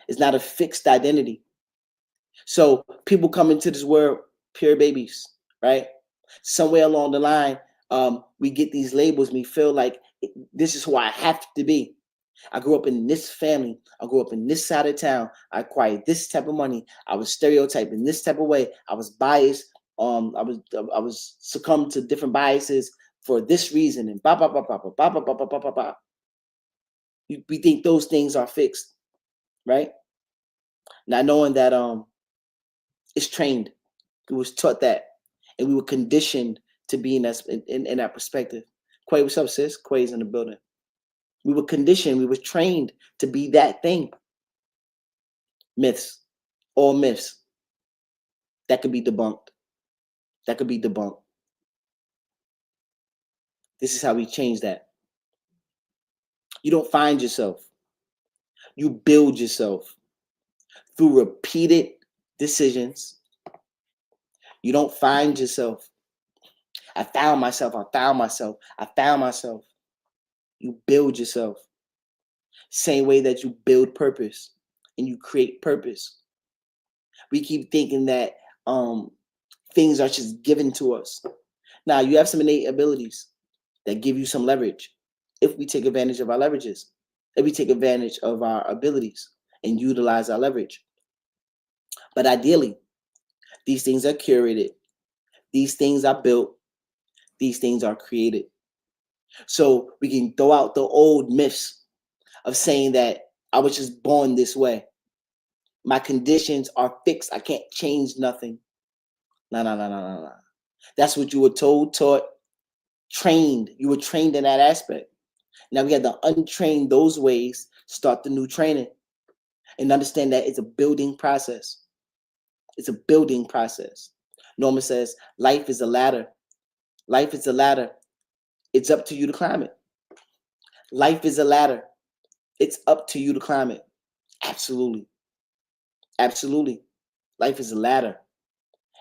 is not a fixed identity. So people come into this world pure babies, right? Somewhere along the line, we get these labels. We feel like this is who I have to be. I grew up in this family. I grew up in this side of town. I acquired this type of money. I was stereotyped in this type of way. I was biased. I was succumbed to different biases for this reason, and ba ba ba ba ba ba ba ba ba ba ba ba. We think those things are fixed, right? Not knowing that it's trained. We was taught that, and we were conditioned to be in that perspective. Quay, what's up, sis? Quay's in the building. We were conditioned. We were trained to be that thing. Myths, all myths that could be debunked. That could be debunked. This is how we change that. You don't find yourself. You build yourself through repeated decisions. You don't find yourself. I found myself. I found myself. I found myself. You build yourself. Same way that you build purpose and you create purpose. We keep thinking that things are just given to us. Now, you have some innate abilities that give you some leverage if we take advantage of our leverages, if we take advantage of our abilities and utilize our leverage. But ideally, these things are curated, these things are built, these things are created. So we can throw out the old myths of saying that I was just born this way. My conditions are fixed. I can't change nothing. No, no, no, no, no, no. That's what you were told, taught, trained. You were trained in that aspect. Now we have to untrain those ways, start the new training, and understand that it's a building process. It's a building process. Norman says, life is a ladder. Life is a ladder. It's up to you to climb it. Life is a ladder. It's up to you to climb it. Absolutely. Absolutely. Life is a ladder,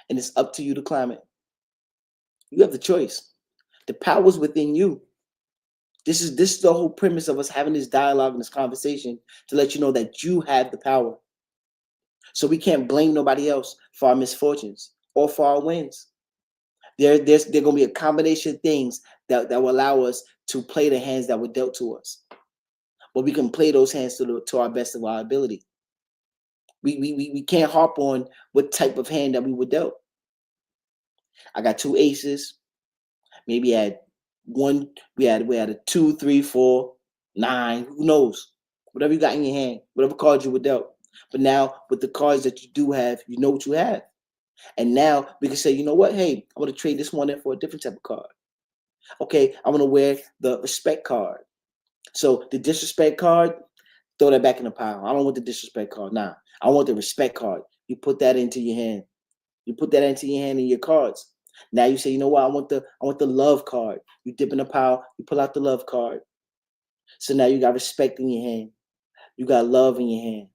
and it's up to you to climb it. You have the choice. The power's within you. This is the whole premise of us having this dialogue and this conversation, to let you know that you have the power. So we can't blame nobody else for our misfortunes or for our wins. There's going to be a combination of things that will allow us to play the hands that were dealt to us. But we can play those hands to our best of our ability. We can't harp on what type of hand that we were dealt. I got two aces. Maybe had one. We had a 2, 3, 4, 9. Who knows? Whatever you got in your hand, whatever cards you were dealt. But now with the cards that you do have, you know what you have. And now we can say, you know what? Hey, I want to trade this one in for a different type of card. Okay, I want to wear the respect card. So the disrespect card, throw that back in the pile. I don't want the disrespect card. Nah, I want the respect card. You put that into your hand. You put that into your hand in your cards. Now you say, you know what? I want the love card. You dip in the pile. You pull out the love card. So now you got respect in your hand. You got love in your hand.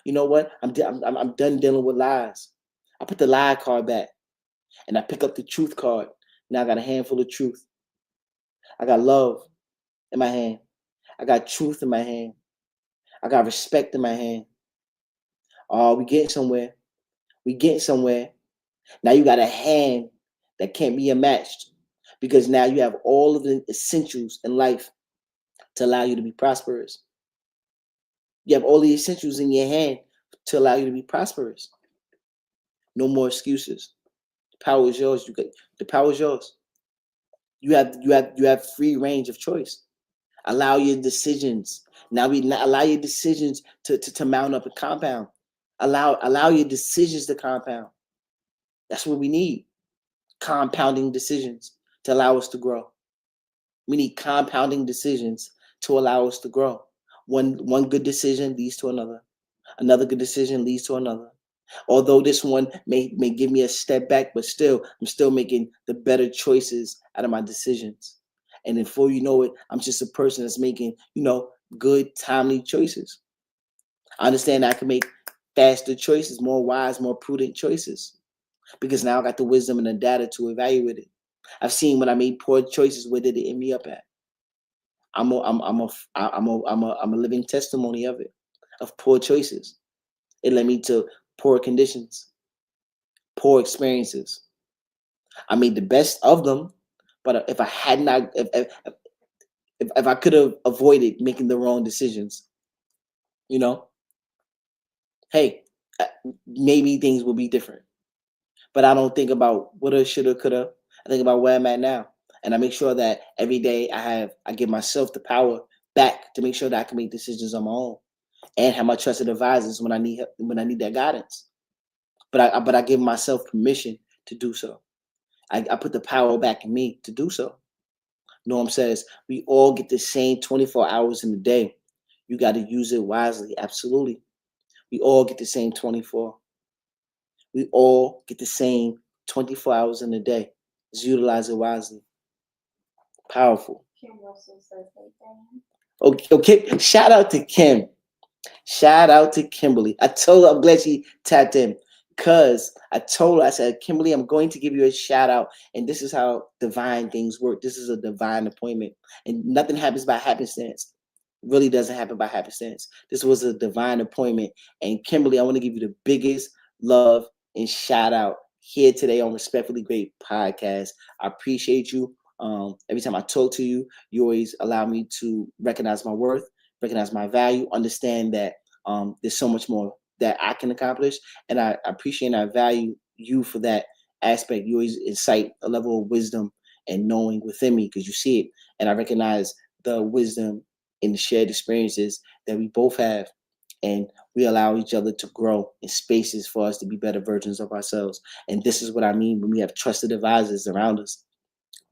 You know what? I'm done dealing with lies. I put the lie card back, and I pick up the truth card. Now I got a handful of truth. I got love in my hand. I got truth in my hand. I got respect in my hand. Oh, we getting somewhere. We getting somewhere. Now you got a hand that can't be matched, because now you have all of the essentials in life to allow you to be prosperous. You have all the essentials in your hand to allow you to be prosperous. No more excuses. The power is yours. The power is yours. You have free range of choice. Allow your decisions. Now we allow your decisions to mount up and compound. Allow your decisions to compound. That's what we need. Compounding decisions to allow us to grow. We need compounding decisions to allow us to grow. One good decision leads to another. Another good decision leads to another. Although this one may give me a step back, but still, I'm still making the better choices out of my decisions. And before you know it, I'm just a person that's making, good, timely choices. I understand I can make faster choices, more wise, more prudent choices, because now I got the wisdom and the data to evaluate it. I've seen when I made poor choices, where did it end me up at? I'm a living testimony of it, of poor choices. It led me to poor conditions, poor experiences. I made the best of them, but if I had not, if I could have avoided making the wrong decisions, you know, hey, maybe things will be different. but I don't think about woulda, shoulda, coulda. I think about where I'm at now, and I make sure that every day I give myself the power back to make sure that I can make decisions on my own and have my trusted advisors when I need that guidance. But I give myself permission to do so. I put the power back in me to do so. Norm says we all get the same 24 hours in the day. You got to use it wisely. Absolutely. We all get the same 24. We all get the same 24 hours in a day. Just utilize it wisely. Powerful. Kim Russell says they can. Okay, okay. Shout out to Kim. Shout out to Kimberly. I told her I'm glad she tapped in. Cause I told her, I said, Kimberly, I'm going to give you a shout out. And this is how divine things work. This is a divine appointment. And nothing happens by happenstance. Really doesn't happen by happenstance. This was a divine appointment. And Kimberly, I want to give you the biggest love and shout out here today on Respectfully Great Podcast. I appreciate you. Every time I talk to you, you always allow me to recognize my worth, recognize my value, understand that there's so much more that I can accomplish. And I appreciate and I value you for that aspect. You always incite a level of wisdom and knowing within me because you see it. And I recognize the wisdom in the shared experiences that we both have. And we allow each other to grow in spaces for us to be better versions of ourselves. And this is what I mean when we have trusted advisors around us.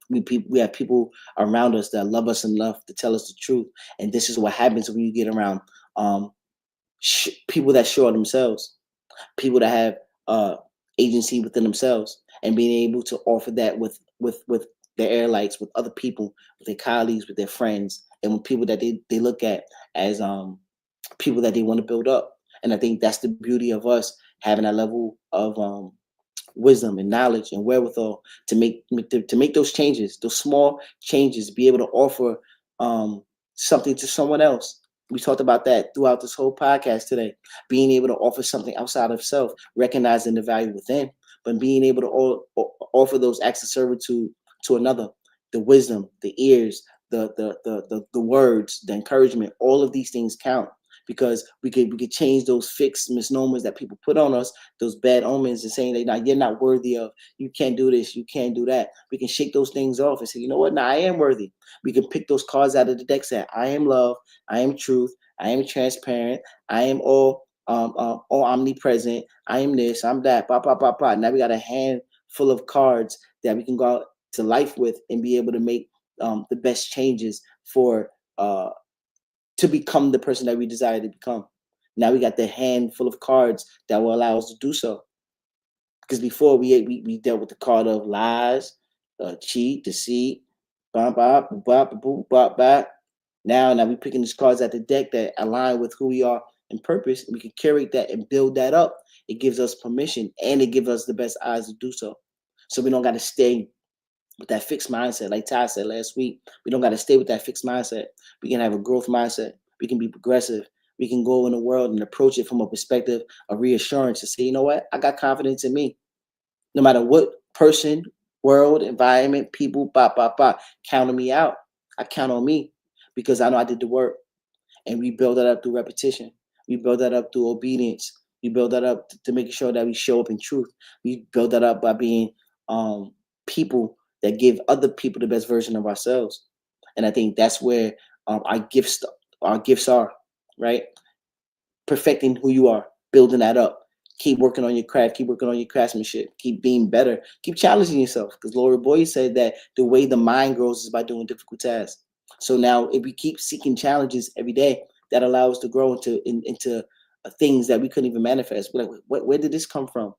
We have people around us that love us enough to tell us the truth. And this is what happens when you get around um, people that show themselves, people that have agency within themselves, and being able to offer that with their airlights, with other people, with their colleagues, with their friends, and with people that they look at as people that they want to build up. And I think that's the beauty of us having that level of wisdom and knowledge and wherewithal to make those changes, those small changes, be able to offer um, something to someone else. We talked about that throughout this whole podcast today. Being able to offer something outside of self, recognizing the value within, but being able to offer those acts of servitude to another, the wisdom, the ears, the words, the encouragement. All of these things count because we could change those fixed misnomers that people put on us, those bad omens, and saying that now you're not worthy of, you can't do this, you can't do that. We can shake those things off and say, you know what, now I am worthy. We can pick those cards out of the deck, say, I am love, I am truth, I am transparent, I am all omnipresent, I am this, I'm that, blah, blah, blah, blah. Now we got a hand full of cards that we can go out to life with and be able to make the best changes for to become the person that we desire to become. Now we got the handful of cards that will allow us to do so. Because before we dealt with the card of lies, cheat, deceit, bop, bop, bop, boop, bop, bop. Now we picking these cards at the deck that align with who we are and purpose. We can curate that and build that up. It gives us permission and it gives us the best eyes to do so. So we don't got to stay with that fixed mindset. Like Ty said last week, we don't got to stay with that fixed mindset. We can have a growth mindset. We can be progressive. We can go in the world and approach it from a perspective of reassurance and say, you know what? I got confidence in me. No matter what person, world, environment, people, counting me out. I count on me because I know I did the work. And we build that up through repetition. We build that up through obedience. We build that up to making sure that we show up in truth. We build that up by being people that give other people the best version of ourselves. And I think that's where our gifts are, right? Perfecting who you are, building that up. Keep working on your craft, keep working on your craftsmanship, keep being better, keep challenging yourself. Because Laura Boyd said that the way the mind grows is by doing difficult tasks. So now if we keep seeking challenges every day, that allows us to grow into things that we couldn't even manifest. We're like, where did this come from?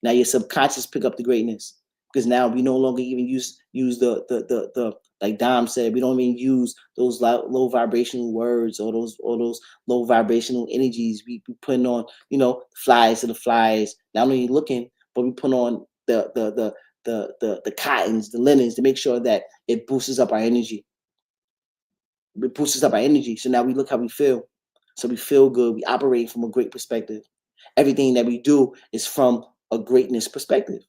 Now your subconscious pick up the greatness because now we no longer even use the like Dom said, we don't even use those low vibrational words or those low vibrational energies. We putting on flies to the flies. Not only looking, but we put on the cottons, the linens to make sure that it boosts up our energy. It boosts up our energy. So now we look how we feel. So we feel good. We operate from a great perspective. Everything that we do is from a greatness perspective.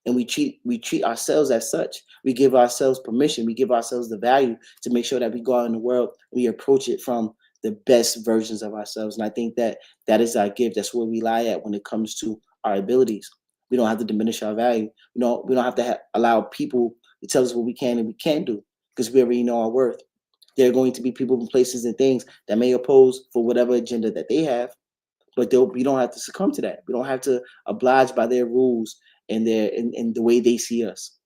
And we treat ourselves as such. We give ourselves permission. We give ourselves the value to make sure that we go out in the world. We approach it from the best versions of ourselves. And I think that is our gift. That's where we lie at when it comes to our abilities. We don't have to diminish our value. We don't have to allow people to tell us what we can and we can't do because we already know our worth. There are going to be people and places and things that may oppose for whatever agenda that they have, but we don't have to succumb to that. We don't have to oblige by their rules and in the way they see us,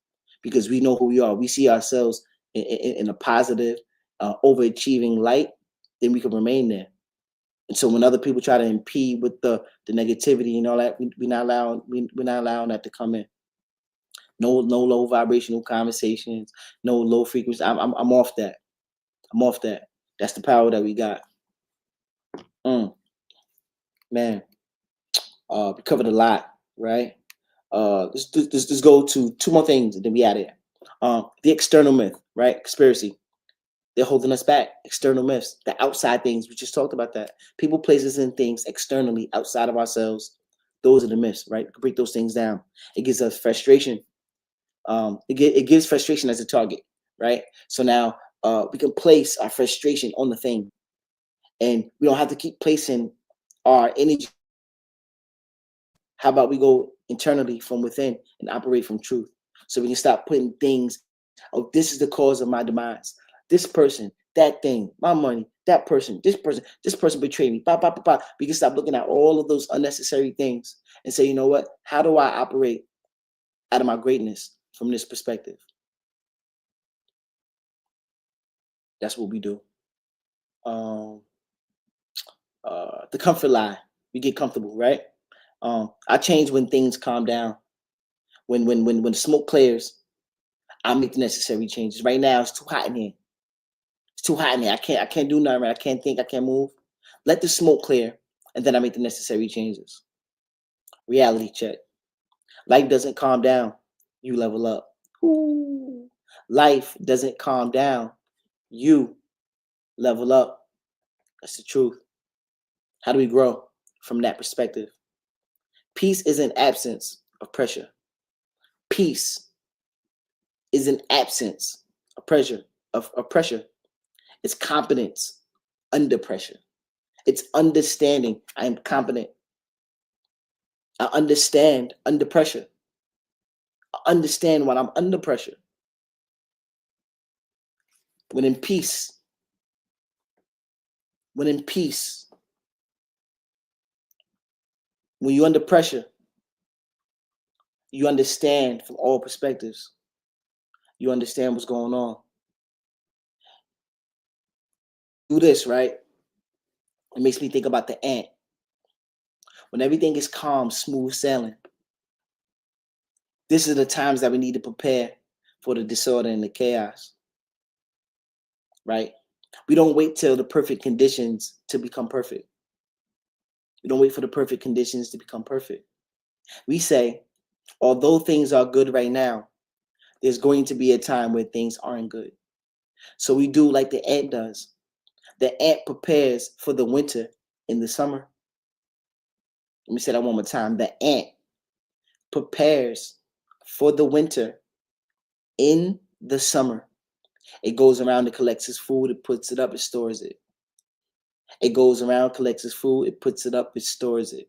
because we know who we are. We see ourselves in a positive, overachieving light. Then we can remain there. And so when other people try to impede with the negativity and all that, we're not allowing that to come in. No low vibrational conversations, no low frequency. I'm off that. I'm off that. That's the power that we got. Man, we covered a lot, right? Let's go to two more things and then we out of here. The external myth, right? Conspiracy. They're holding us back. External myths, the outside things. We just talked about that. People, places, and things externally outside of ourselves. Those are the myths, right? We can break those things down. It gives us frustration. It gives frustration as a target, right? So now we can place our frustration on the thing, and we don't have to keep placing our energy. How about we go internally from within and operate from truth, so we can stop putting things. Oh, this is the cause of my demise. This person, that thing, my money, that person, this person betrayed me. Bah, bah, bah, bah. We can stop looking at all of those unnecessary things and say, you know what? How do I operate out of my greatness from this perspective? That's what we do. The comfort lie. We get comfortable, right? I change when things calm down. When the smoke clears, I make the necessary changes. Right now, it's too hot in here. It's too hot in here. I can't do nothing. Right? I can't think. I can't move. Let the smoke clear, and then I make the necessary changes. Reality check. Life doesn't calm down. You level up. Ooh. Life doesn't calm down. You level up. That's the truth. How do we grow from that perspective? Peace is an absence of pressure. Peace is an absence of pressure. Of pressure. It's competence under pressure. It's understanding. I am competent. I understand under pressure. I understand when I'm under pressure. When in peace, when in peace, when you're under pressure, you understand from all perspectives. You understand what's going on. Do this, right? It makes me think about the ant. When everything is calm, smooth sailing, this is the times that we need to prepare for the disorder and the chaos, right? We don't wait till the perfect conditions to become perfect. We don't wait for the perfect conditions to become perfect. We say, although things are good right now, there's going to be a time where things aren't good. So we do like the ant does. The ant prepares for the winter in the summer. Let me say that one more time. The ant prepares for the winter in the summer. It goes around, it collects its food, it puts it up, it stores it. It goes around, collects its food, it puts it up, it stores it.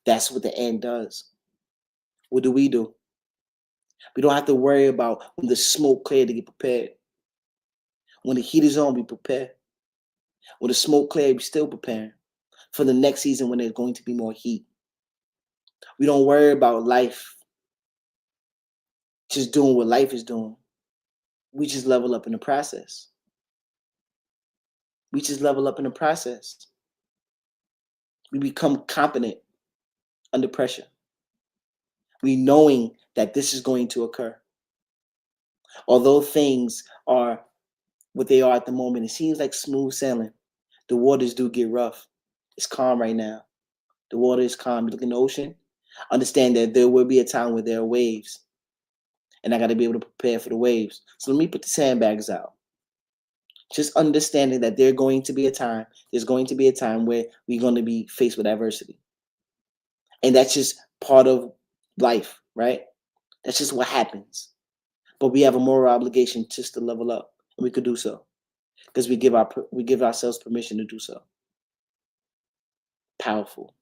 That's what the ant does. What do? We don't have to worry about when the smoke cleared to get prepared. When the heat is on, we prepare. When the smoke cleared, we still preparing for the next season when there's going to be more heat. We don't worry about life just doing what life is doing. We just level up in the process. We just level up in the process. We become competent under pressure. We knowing that this is going to occur. Although things are what they are at the moment, it seems like smooth sailing. The waters do get rough. It's calm right now. The water is calm. You look in the ocean, understand that there will be a time where there are waves. And I got to be able to prepare for the waves. So let me put the sandbags out. Just understanding that there's going to be a time where we're going to be faced with adversity. And that's just part of life, right? That's just what happens. But we have a moral obligation just to level up. And we could do so. Because we give ourselves permission to do so. Powerful.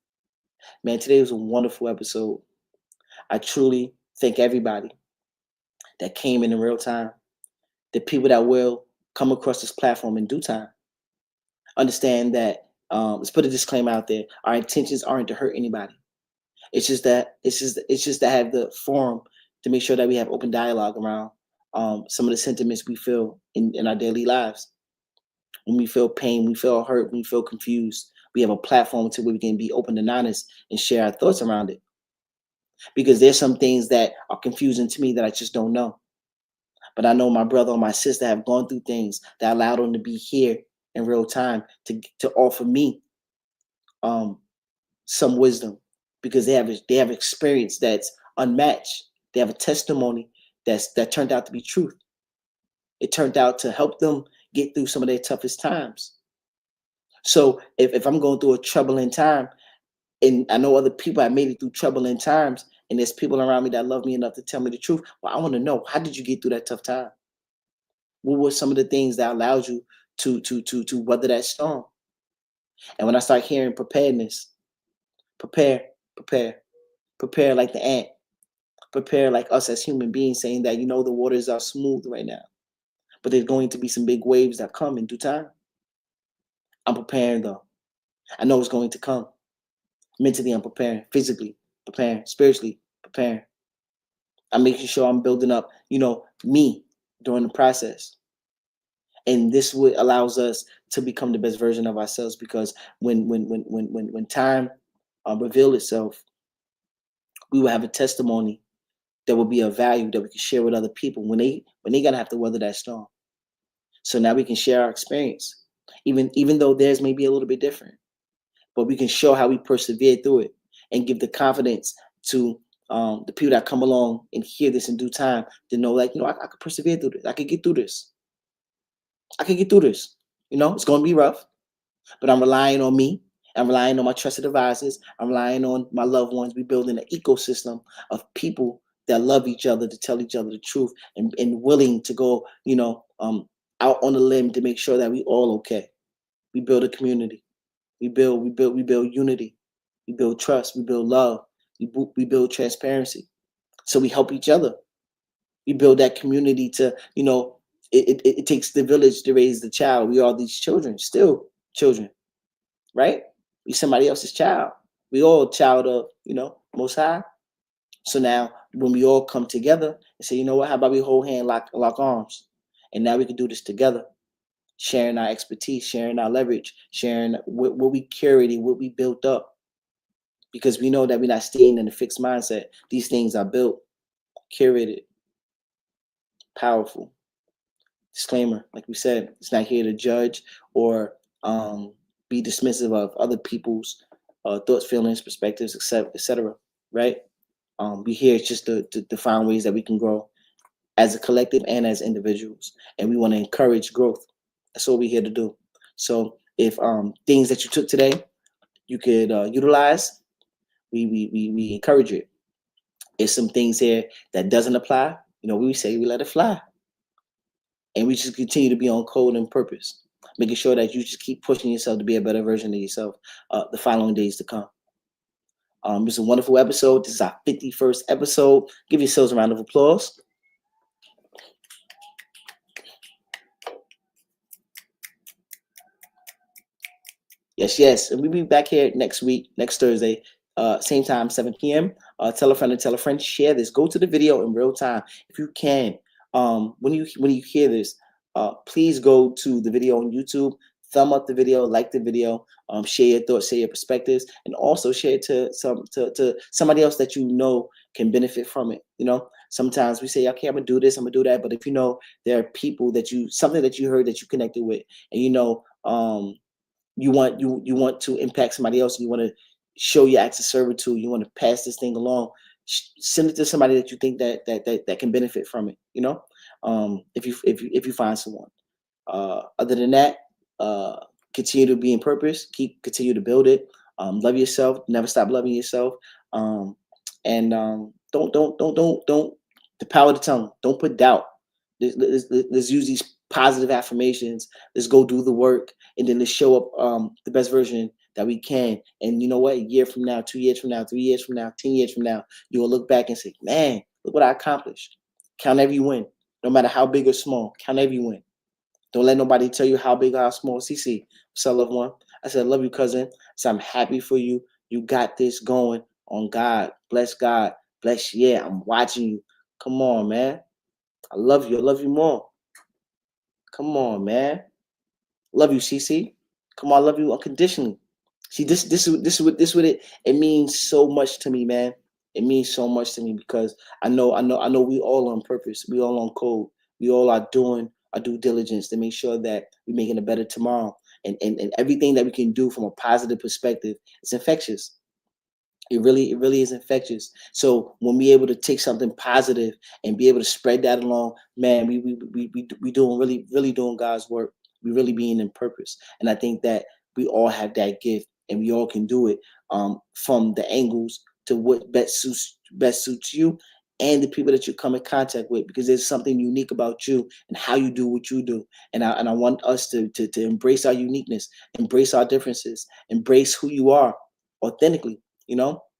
Man, today was a wonderful episode. I truly thank everybody that came in real time, the people that will come across this platform in due time. Understand that, let's put a disclaimer out there. Our intentions aren't to hurt anybody. It's just to have the forum to make sure that we have open dialogue around some of the sentiments we feel in our daily lives. When we feel pain, we feel hurt, we feel confused. We have a platform to where we can be open and honest and share our thoughts around it. Because there's some things that are confusing to me that I just don't know. But I know my brother or my sister have gone through things that allowed them to be here in real time to offer me um, some wisdom, because they have experience that's unmatched. They have a testimony that turned out to be truth. It turned out to help them get through some of their toughest times. So if I'm going through a troubling time, and I know other people have made it through troubling times, and there's people around me that love me enough to tell me the truth, well, I want to know, how did you get through that tough time? What were some of the things that allowed you to weather that storm? And when I start hearing preparedness, prepare, prepare, prepare like the ant, prepare like us as human beings, saying that, the waters are smooth right now, but there's going to be some big waves that come in due time. I'm preparing though. I know it's going to come. Mentally, I'm preparing. Physically, preparing. Spiritually, preparing. I'm making sure I'm building up, me during the process. And this would allows us to become the best version of ourselves, because when time reveal itself, we will have a testimony that will be of value that we can share with other people when they gonna have to weather that storm. So now we can share our experience, even though theirs may be a little bit different, but we can show how we persevered through it and give the confidence to the people that come along and hear this in due time to know, like, I could persevere through this. I could get through this. I could get through this. It's going to be rough, but I'm relying on me. I'm relying on my trusted advisors. I'm relying on my loved ones. We're building an ecosystem of people that love each other, to tell each other the truth, and willing to go, out on a limb to make sure that we all okay. We build a community. We build unity. We build trust. We build love. We build transparency. So we help each other. We build that community to, it takes the village to raise the child. We are these children, still children, right? We somebody else's child. We all child of, Most High. So now when we all come together and say, what, how about we hold hand, lock arms? And now we can do this together, sharing our expertise, sharing our leverage, sharing what we curated, what we built up. Because we know that we're not staying in a fixed mindset. These things are built, curated, powerful. Disclaimer, like we said, it's not here to judge or be dismissive of other people's thoughts, feelings, perspectives, etc. Right? We here just to find ways that we can grow as a collective and as individuals, and we want to encourage growth. That's what we're here to do. So if things that you took today you could utilize, we encourage it. If some things here that doesn't apply, we say we let it fly, and we just continue to be on code and purpose, making sure that you just keep pushing yourself to be a better version of yourself the following days to come. It's a wonderful episode. This is our 51st episode. Give yourselves a round of applause. Yes. And we'll be back here next week, next Thursday, same time, 7 p.m. Tell a friend and tell a friend. Share this. Go to the video in real time if you can. When you hear this, please go to the video on YouTube. Thumb up the video, like the video, share your thoughts, share your perspectives, and also share it to somebody else that can benefit from it. Sometimes we say, okay, I'm gonna do this, I'm gonna do that, but if there are people something that you heard that you connected with, and you want to impact somebody else, and you want to show your acts of servitude, you want to pass this thing along, send it to somebody that you think that can benefit from it. If you find someone. Other than that, continue to be in purpose. Continue to build it. Love yourself. Never stop loving yourself. And don't. The power of the tongue. Don't put doubt. Let's use these positive affirmations. Let's go do the work, and then let's show up the best version that we can. And you know what? A year from now, 2 years from now, 3 years from now, 10 years from now, you will look back and say, man, look what I accomplished. Count every win, no matter how big or small. Count every win. Don't let nobody tell you how big or how small. CC, what's up, loved one? I said, love you, cousin. So I'm happy for you. You got this going on God. Bless God. Bless, yeah, I'm watching you. Come on, man. I love you. I love you more. Come on, man. Love you, CC. Come on, I love you unconditionally. See, this what it means so much to me, man. It means so much to me because I know we all on purpose. We all on code. We all are doing our due diligence to make sure that we're making a better tomorrow. And everything that we can do from a positive perspective is infectious. It really is infectious. So when we able to take something positive and be able to spread that along, man, we doing really doing God's work. We really being in purpose, and I think that we all have that gift, and we all can do it from the angles to what best suits you and the people that you come in contact with, because there's something unique about you and how you do what you do. And I want us to embrace our uniqueness, embrace our differences, embrace who you are authentically,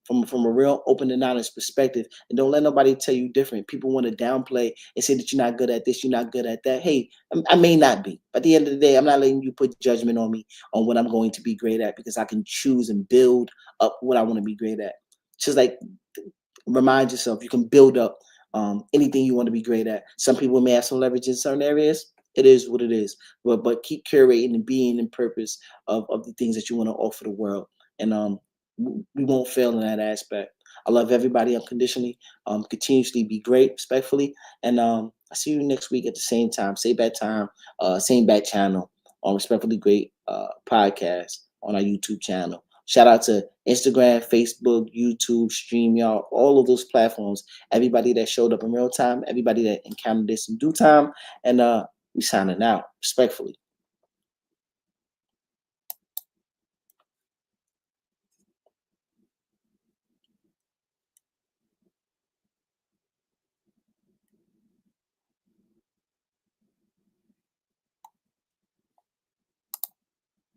from a real open and honest perspective. And don't let nobody tell you different. People want to downplay and say that you're not good at this, you're not good at that. Hey, I may not be. But at the end of the day, I'm not letting you put judgment on me on what I'm going to be great at, because I can choose and build up what I want to be great at. Just like, remind yourself, you can build up anything you want to be great at. Some people may have some leverage in certain areas. It is what it is. But keep curating and being in purpose of the things that you want to offer the world. And we won't fail in that aspect. I love everybody unconditionally. Continuously be great, respectfully. And I see you next week at the same time, same bad time, same bad channel on Respectfully Great podcast on our YouTube channel. Shout out to Instagram, Facebook, YouTube, StreamYard, all of those platforms. Everybody that showed up in real time, everybody that encountered this in due time, and we signing out respectfully.